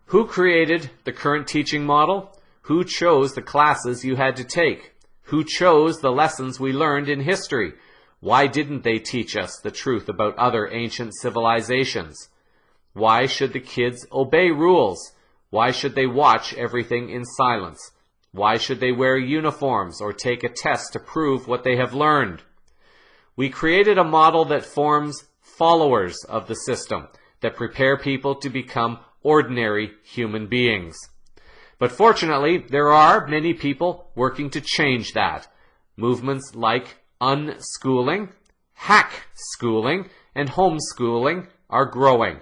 Who created the current teaching model? Who chose the classes you had to take? Who chose the lessons we learned in history? Why didn't they teach us the truth about other ancient civilizations? Why should the kids obey rules? Why should they watch everything in silence? Why should they wear uniforms or take a test to prove what they have learned? We created a model that forms followers of the system, that prepare people to become ordinary human beings. But fortunately, there are many people working to change that. Movements like unschooling, hack schooling, and homeschooling are growing.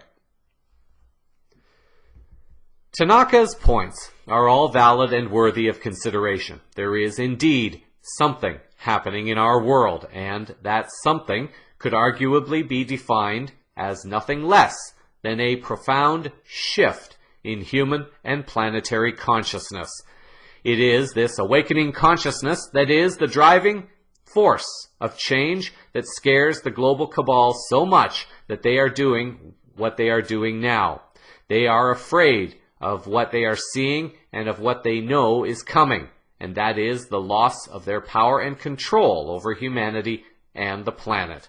Tanaka's points are all valid and worthy of consideration. There is indeed something happening in our world, and that something could arguably be defined as nothing less than a profound shift in human and planetary consciousness. It is this awakening consciousness that is the driving force of change that scares the global cabal so much that they are doing what they are doing now. They are afraid of what they are seeing and of what they know is coming, and that is the loss of their power and control over humanity and the planet.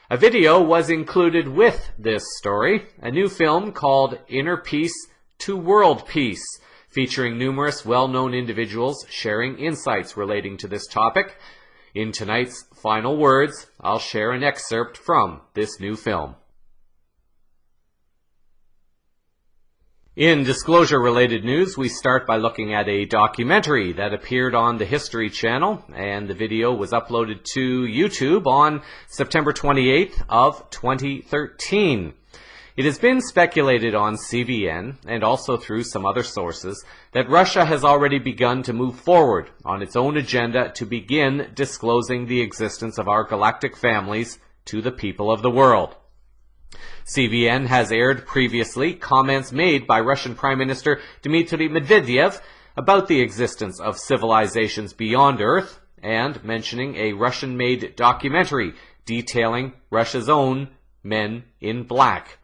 A video was included with this story, a new film called Inner Peace to world peace, featuring numerous well-known individuals sharing insights relating to this topic. In tonight's final words, I'll share an excerpt from this new film. In disclosure-related news, we start by looking at a documentary that appeared on the History Channel, and the video was uploaded to YouTube on September 28th of 2013. It has been speculated on CVN, and also through some other sources, that Russia has already begun to move forward on its own agenda to begin disclosing the existence of our galactic families to the people of the world. CVN has aired previously comments made by Russian Prime Minister Dmitry Medvedev about the existence of civilizations beyond Earth, and mentioning a Russian-made documentary detailing Russia's own Men in Black.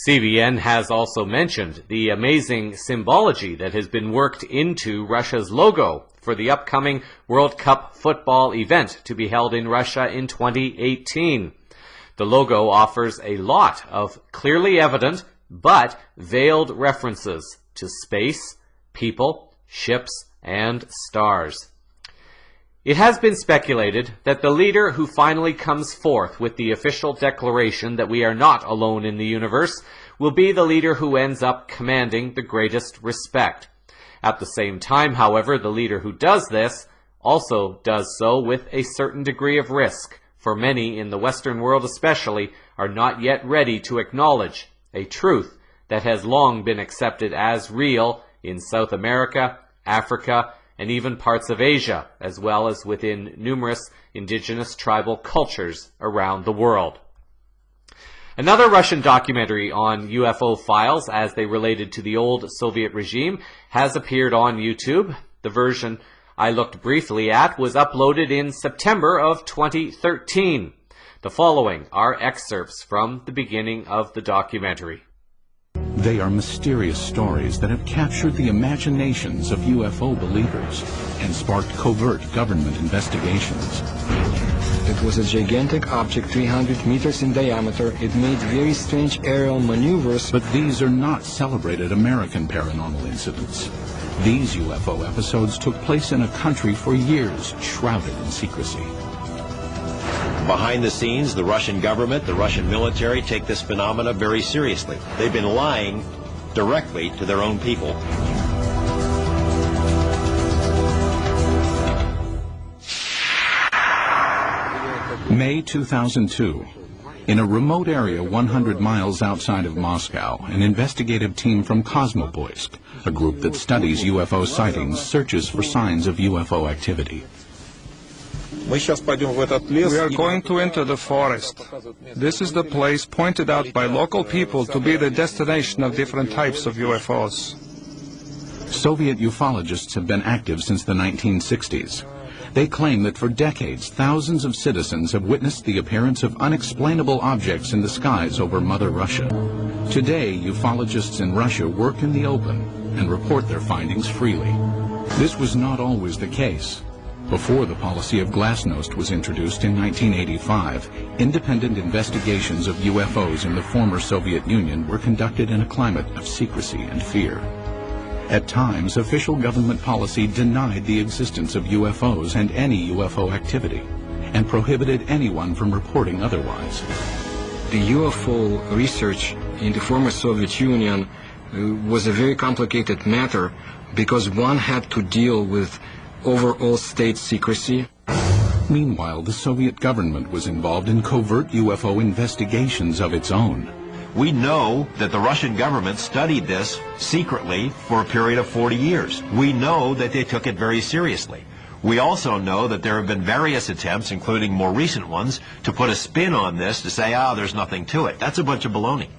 CVN has also mentioned the amazing symbology that has been worked into Russia's logo for the upcoming World Cup football event to be held in Russia in 2018. The logo offers a lot of clearly evident but veiled references to space, people, ships, and stars. It has been speculated that the leader who finally comes forth with the official declaration that we are not alone in the universe will be the leader who ends up commanding the greatest respect. At the same time, however, the leader who does this also does so with a certain degree of risk, for many in the Western world especially are not yet ready to acknowledge a truth that has long been accepted as real in South America, Africa, and even parts of Asia, as well as within numerous indigenous tribal cultures around the world. Another Russian documentary on UFO files as they related to the old Soviet regime has appeared on YouTube. The version I looked briefly at was uploaded in September of 2013. The following are excerpts from the beginning of the documentary. They are mysterious stories that have captured the imaginations of UFO believers and sparked covert government investigations. It was a gigantic object 300 meters in diameter. It made very strange aerial maneuvers. But these are not celebrated American paranormal incidents. These UFO episodes took place in a country for years, shrouded in secrecy. Behind the scenes, the Russian government, the Russian military take this phenomena very seriously. They've been lying directly to their own people. May 2002. In a remote area 100 miles outside of Moscow, an investigative team from Kosmoboysk, a group that studies UFO sightings, searches for signs of UFO activity. We are going to enter the forest. This is the place pointed out by local people to be the destination of different types of UFOs. Soviet ufologists have been active since the 1960s. They claim that for decades, thousands of citizens have witnessed the appearance of unexplainable objects in the skies over Mother Russia. Today, ufologists in Russia work in the open and report their findings freely. This was not always the case. Before the policy of glasnost was introduced in 1985, independent investigations of UFOs in the former Soviet Union were conducted in a climate of secrecy and fear. At times, official government policy denied the existence of UFOs and any UFO activity, and prohibited anyone from reporting otherwise. The UFO research in the former Soviet Union was a very complicated matter because one had to deal with overall state secrecy. Meanwhile, the Soviet government was involved in covert UFO investigations of its own. We know that the Russian government studied this secretly for a period of 40 years. We know that they took it very seriously. We also know that there have been various attempts, including more recent ones, to put a spin on this to say, there's nothing to it. That's a bunch of baloney.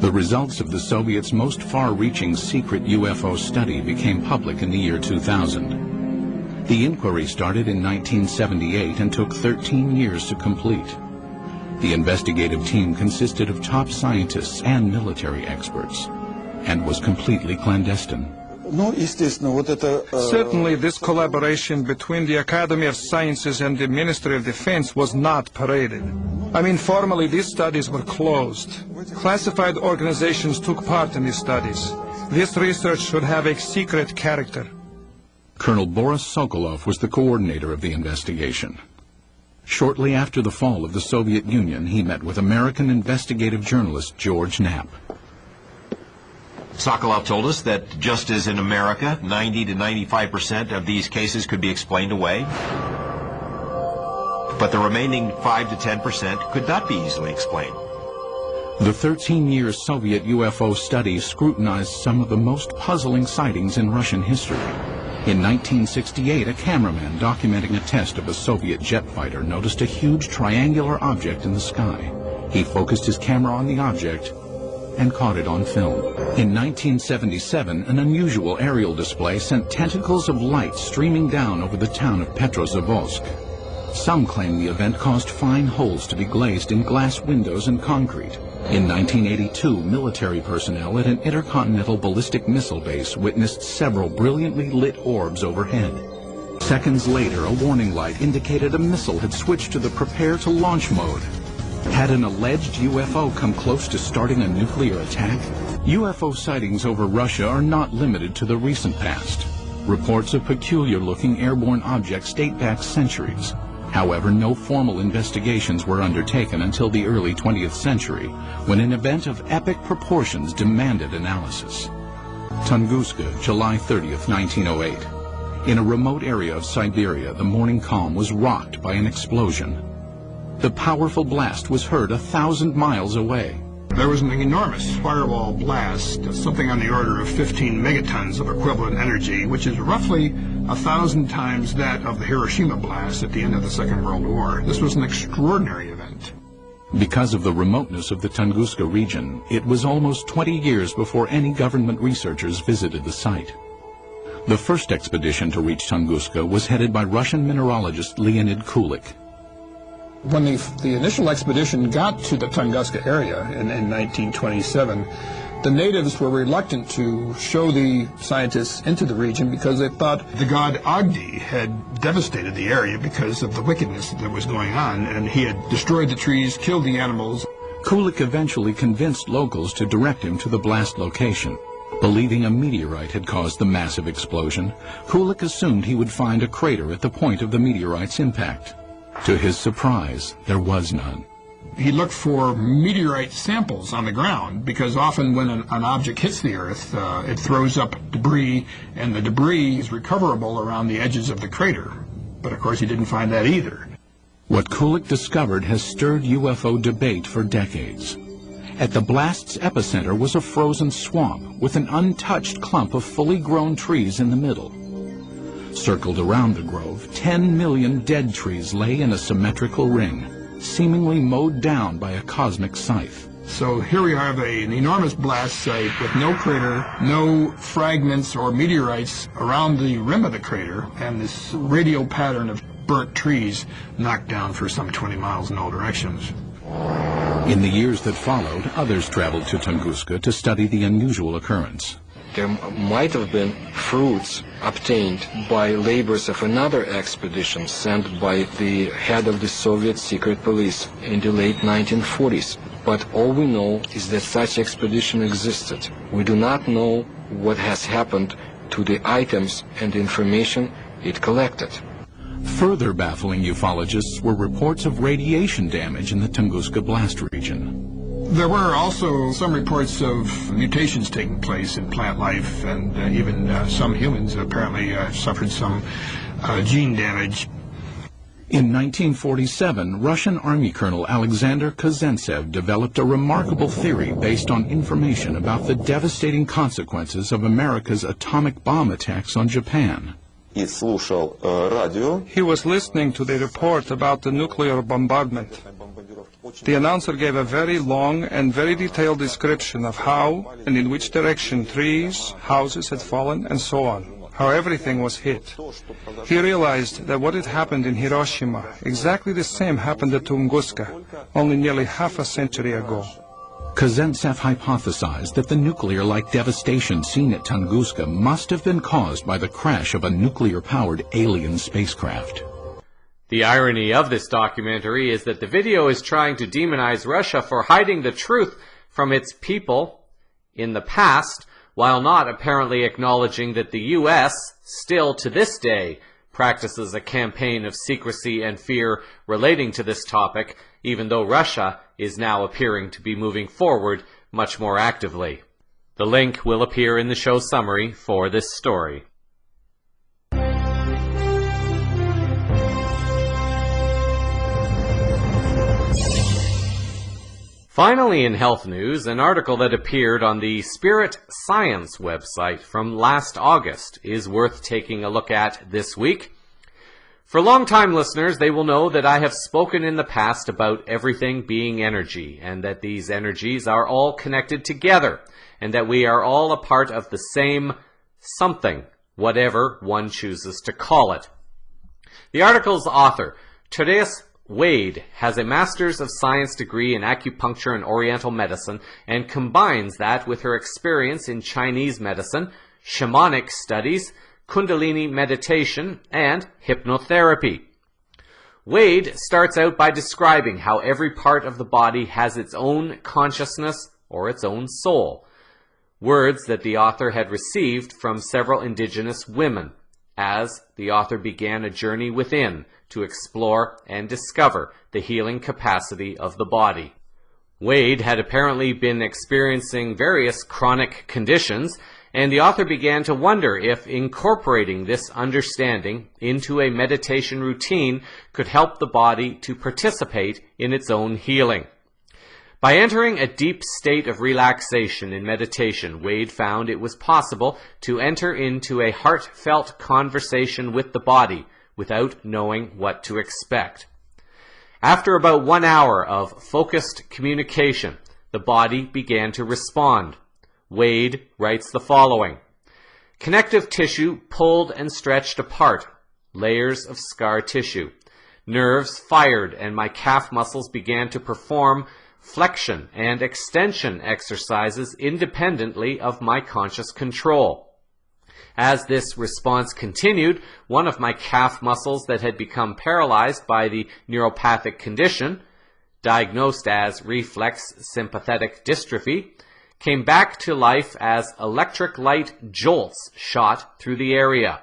The results of the Soviets' most far-reaching secret UFO study became public in the year 2000. The inquiry started in 1978 and took 13 years to complete. The investigative team consisted of top scientists and military experts, and was completely clandestine. Certainly, this collaboration between the Academy of Sciences and the Ministry of Defense was not paraded. I mean, formally, these studies were closed. Classified organizations took part in these studies. This research should have a secret character. Colonel Boris Sokolov was the coordinator of the investigation. Shortly after the fall of the Soviet Union, he met with American investigative journalist George Knapp. Sokolov told us that just as in America, 90 to 95% of these cases could be explained away, but the remaining 5 to 10% could not be easily explained. The 13-year Soviet UFO study scrutinized some of the most puzzling sightings in Russian history. In 1968, a cameraman documenting a test of a Soviet jet fighter noticed a huge triangular object in the sky. He focused his camera on the object and caught it on film. In 1977, an unusual aerial display sent tentacles of light streaming down over the town of Petrozavodsk. Some claim the event caused fine holes to be glazed in glass windows and concrete. In 1982, military personnel at an intercontinental ballistic missile base witnessed several brilliantly lit orbs overhead. Seconds later, a warning light indicated a missile had switched to the prepare to launch mode. Had an alleged UFO come close to starting a nuclear attack? UFO sightings over Russia are not limited to the recent past. Reports of peculiar-looking airborne objects date back centuries. However, no formal investigations were undertaken until the early 20th century, when an event of epic proportions demanded analysis. Tunguska, July 30th, 1908. In a remote area of Siberia, the morning calm was rocked by an explosion. The powerful blast was heard 1,000 miles away. There was an enormous fireball blast, something on the order of 15 megatons of equivalent energy, which is roughly 1,000 times that of the Hiroshima blast at the end of the Second World War. This was an extraordinary event. Because of the remoteness of the Tunguska region, it was almost 20 years before any government researchers visited the site. The first expedition to reach Tunguska was headed by Russian mineralogist Leonid Kulik. When the initial expedition got to the Tunguska area in 1927, the natives were reluctant to show the scientists into the region because they thought the god Agdi had devastated the area because of the wickedness that was going on, and he had destroyed the trees, killed the animals. Kulik eventually convinced locals to direct him to the blast location. Believing a meteorite had caused the massive explosion, Kulik assumed he would find a crater at the point of the meteorite's impact. To his surprise, there was none. He looked for meteorite samples on the ground because often when an object hits the Earth, it throws up debris, and the debris is recoverable around the edges of the crater. But of course he didn't find that either. What Kulik discovered has stirred UFO debate for decades. At the blast's epicenter was a frozen swamp with an untouched clump of fully grown trees in the middle. Circled around the grove, 10 million dead trees lay in a symmetrical ring, seemingly mowed down by a cosmic scythe. So here we have an enormous blast site with no crater, no fragments or meteorites around the rim of the crater, and this radial pattern of burnt trees knocked down for some 20 miles in all directions. In the years that followed, others traveled to Tunguska to study the unusual occurrence. There might have been fruits obtained by labors of another expedition sent by the head of the Soviet secret police in the late 1940s. But all we know is that such expedition existed. We do not know what has happened to the items and the information it collected. Further baffling ufologists were reports of radiation damage in the Tunguska blast region. There were also some reports of mutations taking place in plant life, and even some humans apparently suffered some gene damage. In 1947, Russian Army Colonel Alexander Kazantsev developed a remarkable theory based on information about the devastating consequences of America's atomic bomb attacks on Japan. He was listening to the report about the nuclear bombardment. The announcer gave a very long and very detailed description of how and in which direction trees, houses had fallen, and so on, how everything was hit. He realized that what had happened in Hiroshima, exactly the same happened at Tunguska, only nearly half a century ago. Kazantsev hypothesized that the nuclear-like devastation seen at Tunguska must have been caused by the crash of a nuclear-powered alien spacecraft. The irony of this documentary is that the video is trying to demonize Russia for hiding the truth from its people in the past, while not apparently acknowledging that the U.S. still to this day practices a campaign of secrecy and fear relating to this topic, even though Russia is now appearing to be moving forward much more actively. The link will appear in the show summary for this story. Finally, in health news, an article that appeared on the Spirit Science website from last August is worth taking a look at this week. For long-time listeners, they will know that I have spoken in the past about everything being energy, and that these energies are all connected together, and that we are all a part of the same something, whatever one chooses to call it. The article's author, Therese Wade, has a Master's of Science degree in acupuncture and Oriental medicine and combines that with her experience in Chinese medicine, shamanic studies, Kundalini meditation, and hypnotherapy. Wade starts out by describing how every part of the body has its own consciousness or its own soul, words that the author had received from several indigenous women, as the author began a journey within to explore and discover the healing capacity of the body. Wade had apparently been experiencing various chronic conditions, and the author began to wonder if incorporating this understanding into a meditation routine could help the body to participate in its own healing. By entering a deep state of relaxation in meditation, Wade found it was possible to enter into a heartfelt conversation with the body without knowing what to expect. After about 1 hour of focused communication, the body began to respond. Wade writes the following: connective tissue pulled and stretched apart, layers of scar tissue. Nerves fired, and my calf muscles began to perform flexion and extension exercises independently of my conscious control. As this response continued, one of my calf muscles that had become paralyzed by the neuropathic condition, diagnosed as reflex sympathetic dystrophy, came back to life as electric light jolts shot through the area.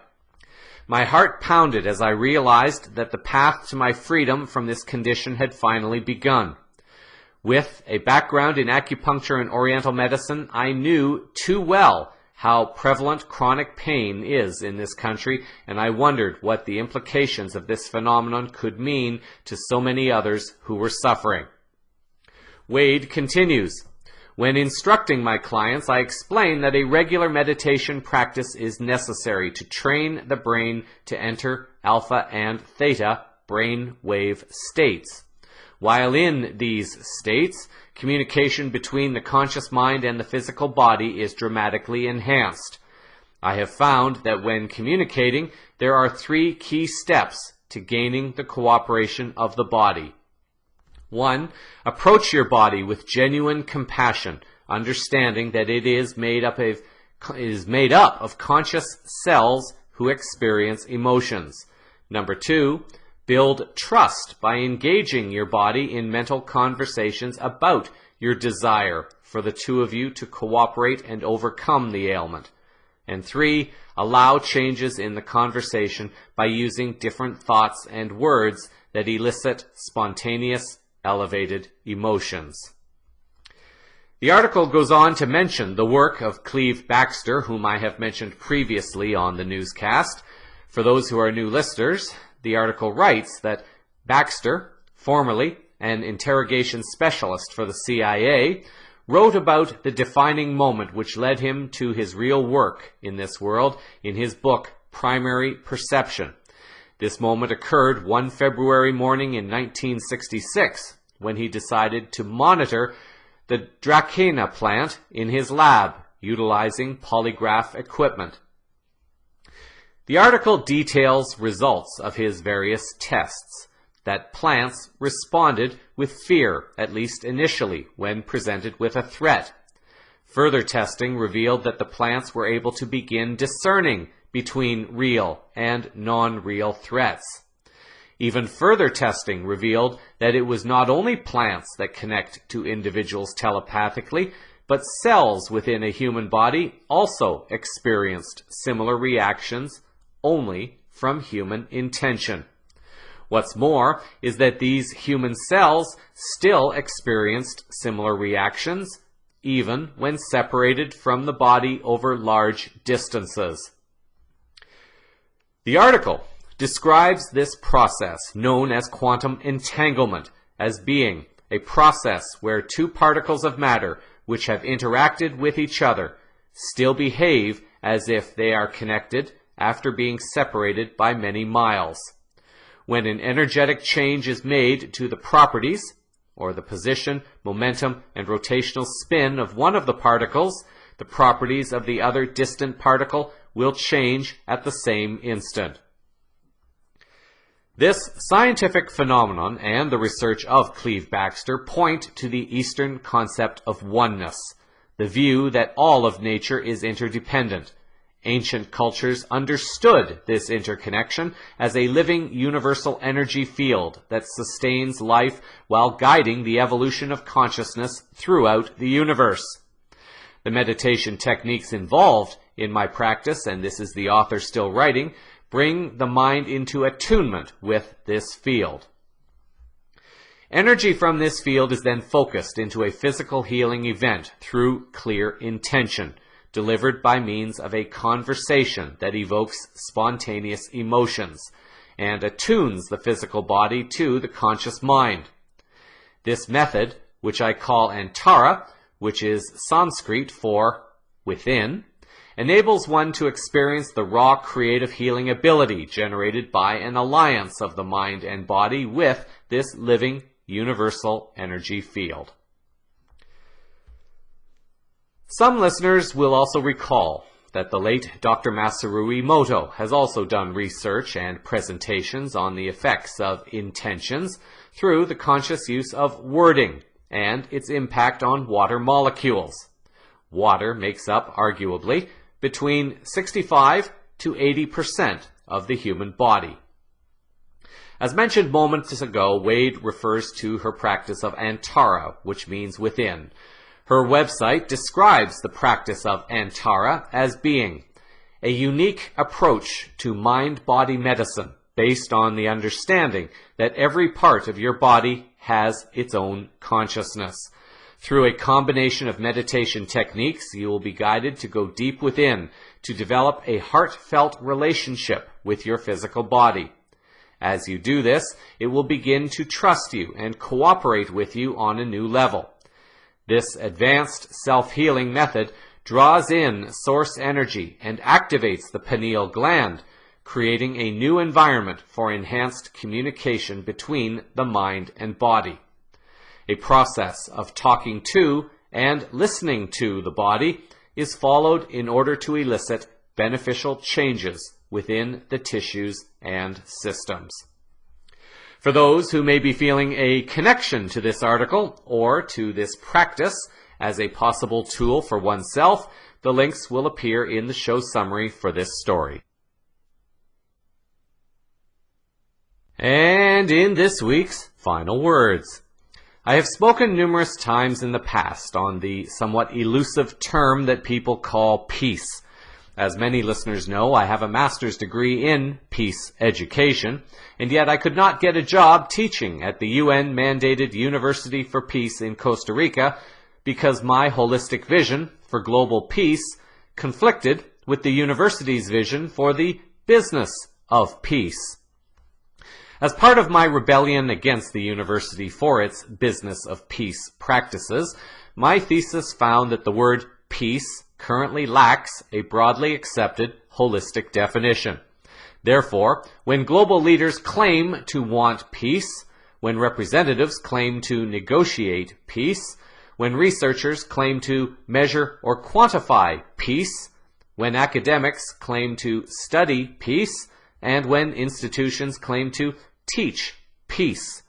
My heart pounded as I realized that the path to my freedom from this condition had finally begun. With a background in acupuncture and Oriental medicine, I knew too well how prevalent chronic pain is in this country, and I wondered what the implications of this phenomenon could mean to so many others who were suffering. Wade continues, when instructing my clients, I explain that a regular meditation practice is necessary to train the brain to enter alpha and theta brain wave states. While in these states, communication between the conscious mind and the physical body is dramatically enhanced. I have found that when communicating, there are 3 key steps to gaining the cooperation of the body. 1. Approach your body with genuine compassion, understanding that it is made up of conscious cells who experience emotions. Number 2. Build trust by engaging your body in mental conversations about your desire for the two of you to cooperate and overcome the ailment. And 3, allow changes in the conversation by using different thoughts and words that elicit spontaneous, elevated emotions. The article goes on to mention the work of Cleve Baxter, whom I have mentioned previously on the newscast. For those who are new listeners, the article writes that Baxter, formerly an interrogation specialist for the CIA, wrote about the defining moment which led him to his real work in this world in his book, Primary Perception. This moment occurred one February morning in 1966, when he decided to monitor the Dracena plant in his lab, utilizing polygraph equipment. The article details results of his various tests. that plants responded with fear, at least initially, when presented with a threat. Further testing revealed that the plants were able to begin discerning between real and non-real threats. Even further testing revealed that it was not only plants that connect to individuals telepathically, but cells within a human body also experienced similar reactions only from human intention. What's more is that these human cells still experienced similar reactions even when separated from the body over large distances. The article describes this process, known as quantum entanglement, as being a process where two particles of matter which have interacted with each other still behave as if they are connected after being separated by many miles. When an energetic change is made to the properties, or the position, momentum, and rotational spin of one of the particles, the properties of the other distant particle will change at the same instant. This scientific phenomenon and the research of Cleve Baxter point to the Eastern concept of oneness, the view that all of nature is interdependent. Ancient cultures understood this interconnection as a living universal energy field that sustains life while guiding the evolution of consciousness throughout the universe. The meditation techniques involved in my practice, and this is the author still writing, bring the mind into attunement with this field. Energy from this field is then focused into a physical healing event through clear intention, delivered by means of a conversation that evokes spontaneous emotions and attunes the physical body to the conscious mind. This method, which I call Antara, which is Sanskrit for within, enables one to experience the raw creative healing ability generated by an alliance of the mind and body with this living universal energy field. Some listeners will also recall that the late Dr. Masaru Emoto has also done research and presentations on the effects of intentions through the conscious use of wording and its impact on water molecules. Water makes up, arguably, between 65 to 80% of the human body. As mentioned moments ago, Wade refers to her practice of Antara, which means within. Her website describes the practice of Antara as being a unique approach to mind-body medicine based on the understanding that every part of your body has its own consciousness. Through a combination of meditation techniques, you will be guided to go deep within to develop a heartfelt relationship with your physical body. As you do this, it will begin to trust you and cooperate with you on a new level. This advanced self-healing method draws in source energy and activates the pineal gland, creating a new environment for enhanced communication between the mind and body. A process of talking to and listening to the body is followed in order to elicit beneficial changes within the tissues and systems. For those who may be feeling a connection to this article or to this practice as a possible tool for oneself, the links will appear in the show summary for this story. And in this week's final words, I have spoken numerous times in the past on the somewhat elusive term that people call peace. As many listeners know, I have a master's degree in peace education, and yet I could not get a job teaching at the UN-mandated University for Peace in Costa Rica because my holistic vision for global peace conflicted with the university's vision for the business of peace. As part of my rebellion against the university for its business of peace practices, my thesis found that the word peace currently lacks a broadly accepted holistic definition. Therefore, when global leaders claim to want peace, when representatives claim to negotiate peace, when researchers claim to measure or quantify peace, when academics claim to study peace, and when institutions claim to teach peace.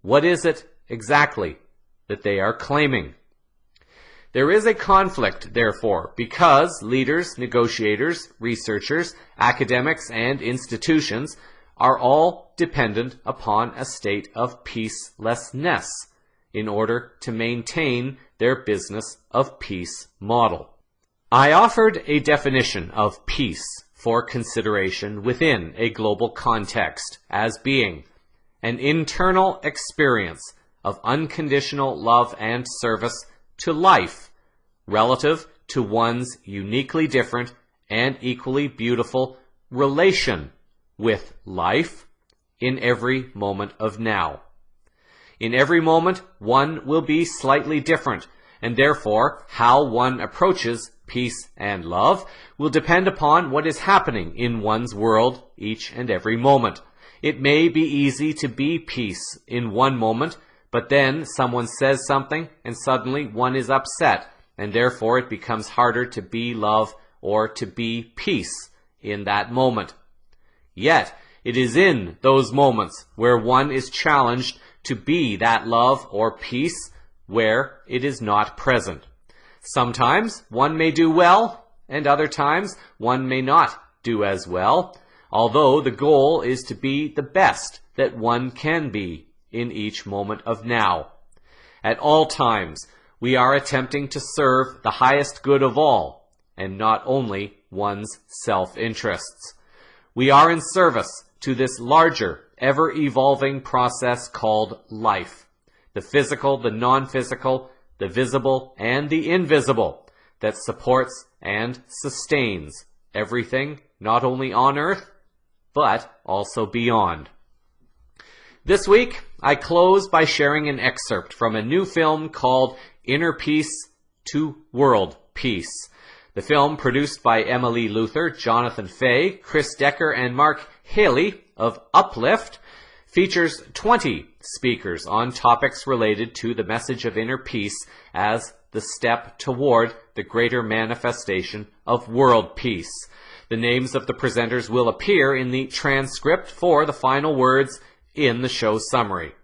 What is it exactly that they are claiming? There is a conflict, therefore, because leaders, negotiators, researchers, academics, and institutions are all dependent upon a state of peacelessness in order to maintain their business of peace model. I offered a definition of peace for consideration within a global context as being an internal experience of unconditional love and service to life, relative to one's uniquely different and equally beautiful relation with life in every moment of now. In every moment, one will be slightly different, and therefore how one approaches peace and love will depend upon what is happening in one's world each and every moment. It may be easy to be peace in one moment, but then someone says something and suddenly one is upset, and therefore it becomes harder to be love or to be peace in that moment. Yet, it is in those moments where one is challenged to be that love or peace where it is not present. Sometimes one may do well, and other times one may not do as well, although the goal is to be the best that one can be in each moment of now. At all times, we are attempting to serve the highest good of all, and not only one's self-interests. We are in service to this larger, ever-evolving process called life. The physical, the non-physical, the visible, and the invisible that supports and sustains everything not only on earth, but also beyond. This week, I close by sharing an excerpt from a new film called Inner Peace to World Peace. The film, produced by Emily Luther, Jonathan Fay, Chris Decker, and Mark Haley of Uplift, features 20 speakers on topics related to the message of inner peace as the step toward the greater manifestation of world peace. The names of the presenters will appear in the transcript for the final words in the show summary.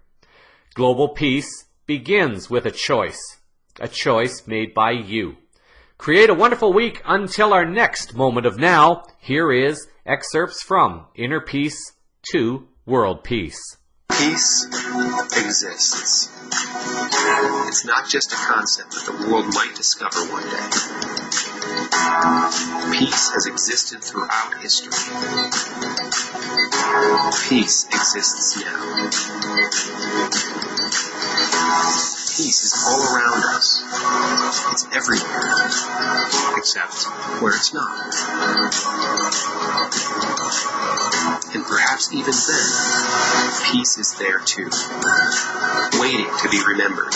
Global peace begins with a choice made by you. Create a wonderful week until our next moment of now. Here is excerpts from Inner Peace to World Peace. Peace exists. It's not just a concept that the world might discover one day. Peace has existed throughout history. Peace exists now. Peace is all around us. It's everywhere, except where it's not. And perhaps even then, peace is there too, waiting to be remembered,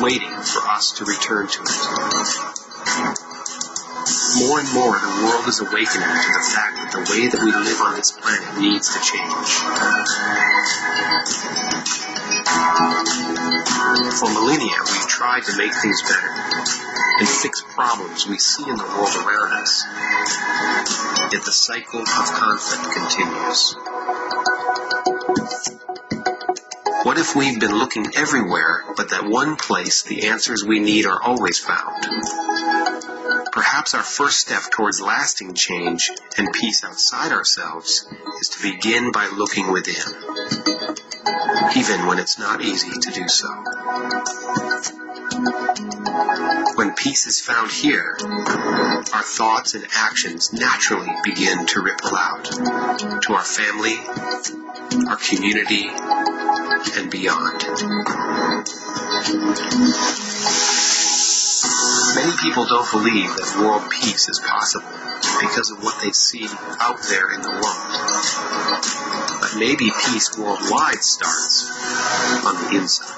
waiting for us to return to it. More and more, the world is awakening to the fact that the way that we live on this planet needs to change. For millennia, we've tried to make things better and fix problems we see in the world around us. Yet the cycle of conflict continues. What if we've been looking everywhere, but that one place the answers we need are always found? Perhaps our first step towards lasting change and peace outside ourselves is to begin by looking within, even when it's not easy to do so. When peace is found here, our thoughts and actions naturally begin to ripple out to our family, our community, and beyond. Many people don't believe that world peace is possible because of what they see out there in the world. But maybe peace worldwide starts on the inside.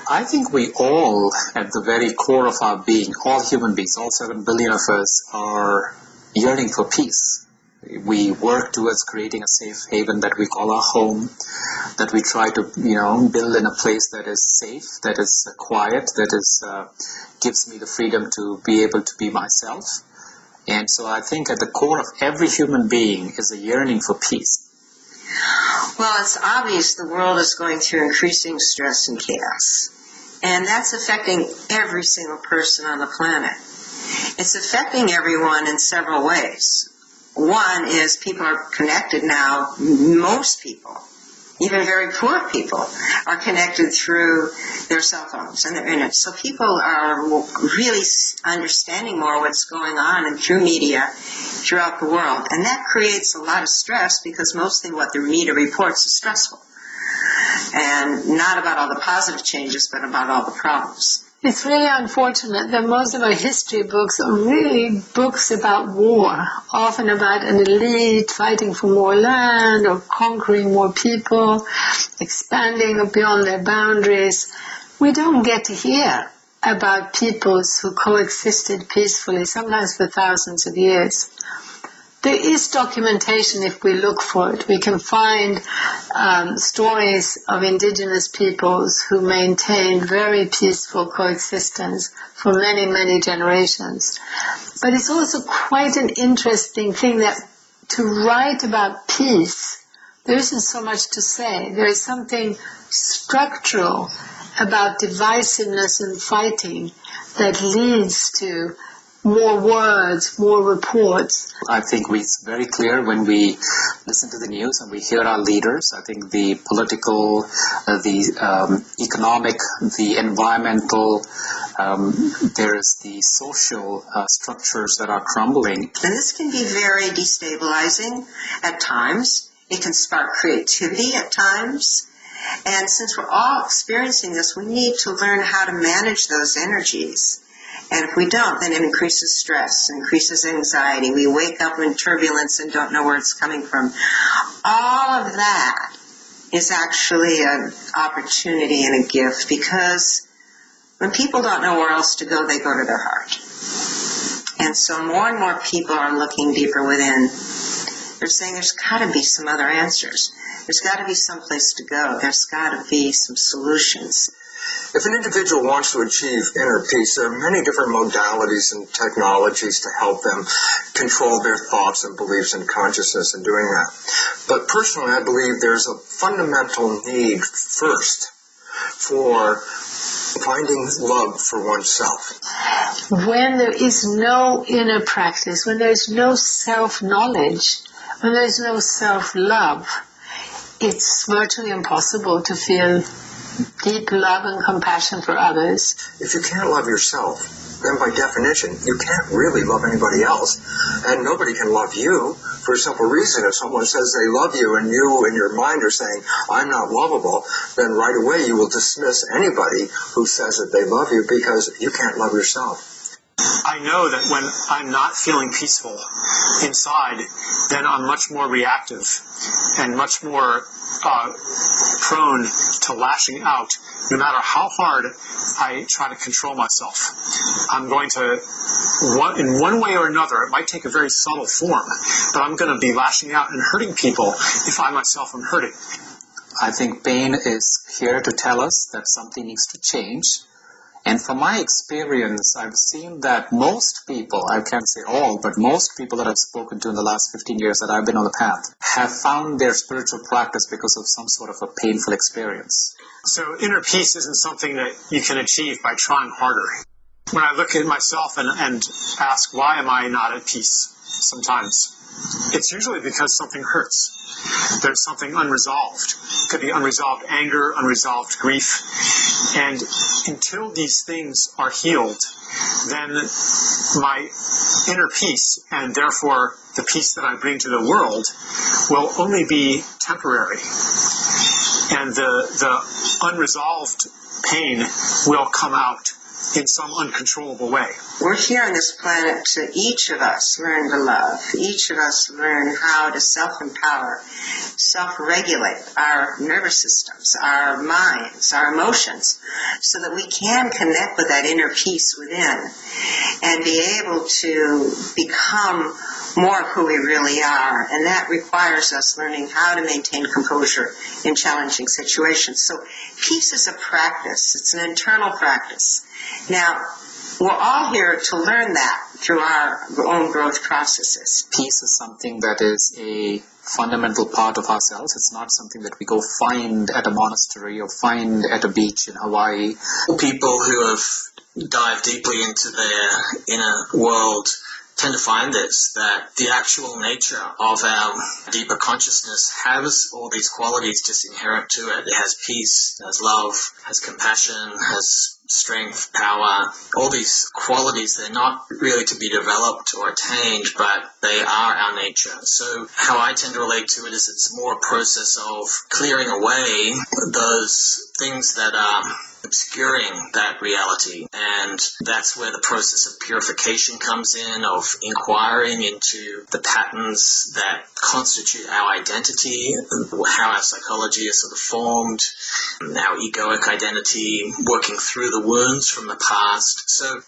I think we all, at the very core of our being, all human beings, all 7 billion of us, are yearning for peace. We work towards creating a safe haven that we call our home. that we try to, build in a place that is safe, that is quiet, that is gives me the freedom to be able to be myself. And so I think at the core of every human being is a yearning for peace. Well, it's obvious the world is going through increasing stress and chaos. And that's affecting every single person on the planet. It's affecting everyone in several ways. One is people are connected now. Most people, even very poor people, are connected through their cell phones and their internet. So people are really understanding more what's going on and through media throughout the world. And that creates a lot of stress because mostly what the media reports is stressful. And not about all the positive changes, but about all the problems. It's really unfortunate that most of our history books are really books about war, often about an elite fighting for more land or conquering more people, expanding beyond their boundaries. We don't get to hear about peoples who coexisted peacefully, sometimes for thousands of years. There is documentation if we look for it. We can find stories of indigenous peoples who maintained very peaceful coexistence for many, many generations. But it's also quite an interesting thing that to write about peace, there isn't so much to say. There is something structural about divisiveness and fighting that leads to more words, more reports. I think it's very clear when we listen to the news and we hear our leaders. I think the political, the economic, the environmental, there is the social structures that are crumbling. And this can be very destabilizing at times. It can spark creativity at times. And since we're all experiencing this, we need to learn how to manage those energies. And if we don't, then it increases stress, increases anxiety. We wake up in turbulence and don't know where it's coming from. All of that is actually an opportunity and a gift, because when people don't know where else to go, they go to their heart. And so more and more people are looking deeper within. They're saying there's got to be some other answers. There's got to be some place to go. There's got to be some solutions. If an individual wants to achieve inner peace, there are many different modalities and technologies to help them control their thoughts and beliefs and consciousness in doing that. But personally, I believe there's a fundamental need first for finding love for oneself. When there is no inner practice, when there is no self-knowledge, when there is no self-love, it's virtually impossible to feel deep love and compassion for others. If you can't love yourself, then by definition, you can't really love anybody else. And nobody can love you for a simple reason. If someone says they love you and you in your mind are saying, I'm not lovable, then right away you will dismiss anybody who says that they love you because you can't love yourself. I know that when I'm not feeling peaceful inside, then I'm much more reactive and much more prone to lashing out. No matter how hard I try to control myself, I'm going to, in one way or another, it might take a very subtle form, but I'm going to be lashing out and hurting people if I myself am hurting. I think pain is here to tell us that something needs to change. And from my experience, I've seen that most people, I can't say all, but most people that I've spoken to in the last 15 years that I've been on the path have found their spiritual practice because of some sort of a painful experience. So inner peace isn't something that you can achieve by trying harder. When I look at myself and ask, why am I not at peace sometimes? It's usually because something hurts. There's something unresolved. It could be unresolved anger, unresolved grief. And until these things are healed, then my inner peace, and therefore the peace that I bring to the world, will only be temporary. And the unresolved pain will come out in some uncontrollable way. We're here on this planet to each of us learn to love. Each of us learn how to self-empower, self-regulate our nervous systems, our minds, our emotions, so that we can connect with that inner peace within and be able to become more of who we really are, and that requires us learning how to maintain composure in challenging situations. So peace is a practice. It's an internal practice. Now, we're all here to learn that through our own growth processes. Peace is something that is a fundamental part of ourselves. It's not something that we go find at a monastery or find at a beach in Hawaii. People who have dived deeply into their inner world tend to find this, that the actual nature of our deeper consciousness has all these qualities just inherent to it. It has peace, has love, has compassion, has strength, power, all these qualities. They're not really to be developed or attained, but they are our nature. So how I tend to relate to it is it's more a process of clearing away those things that are obscuring that reality, and that's where the process of purification comes in, of inquiring into the patterns that constitute our identity, how our psychology is sort of formed, our egoic identity, working through the wounds from the past. So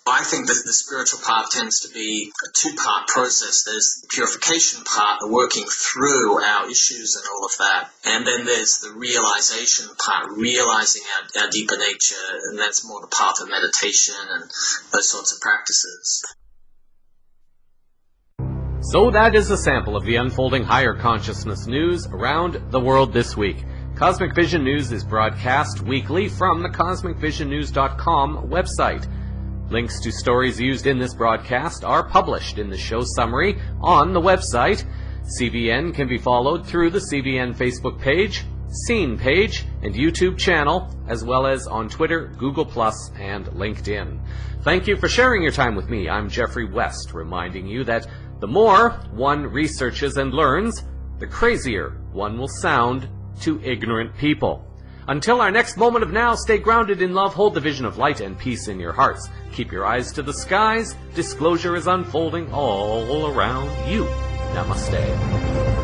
I think that the spiritual path tends to be a two-part process. There's the purification part, the working through our issues and all of that. And then there's the realization part, realizing our deeper nature, and that's more the path of meditation and those sorts of practices. So that is a sample of the unfolding higher consciousness news around the world this week. Cosmic Vision News is broadcast weekly from the CosmicVisionNews.com website. Links to stories used in this broadcast are published in the show summary on the website. CVN can be followed through the CVN Facebook page, Scene page, and YouTube channel, as well as on Twitter, Google+, and LinkedIn. Thank you for sharing your time with me. I'm Jeffrey West, reminding you that the more one researches and learns, the crazier one will sound to ignorant people. Until our next moment of now, stay grounded in love, hold the vision of light and peace in your hearts. Keep your eyes to the skies. Disclosure is unfolding all around you. Namaste.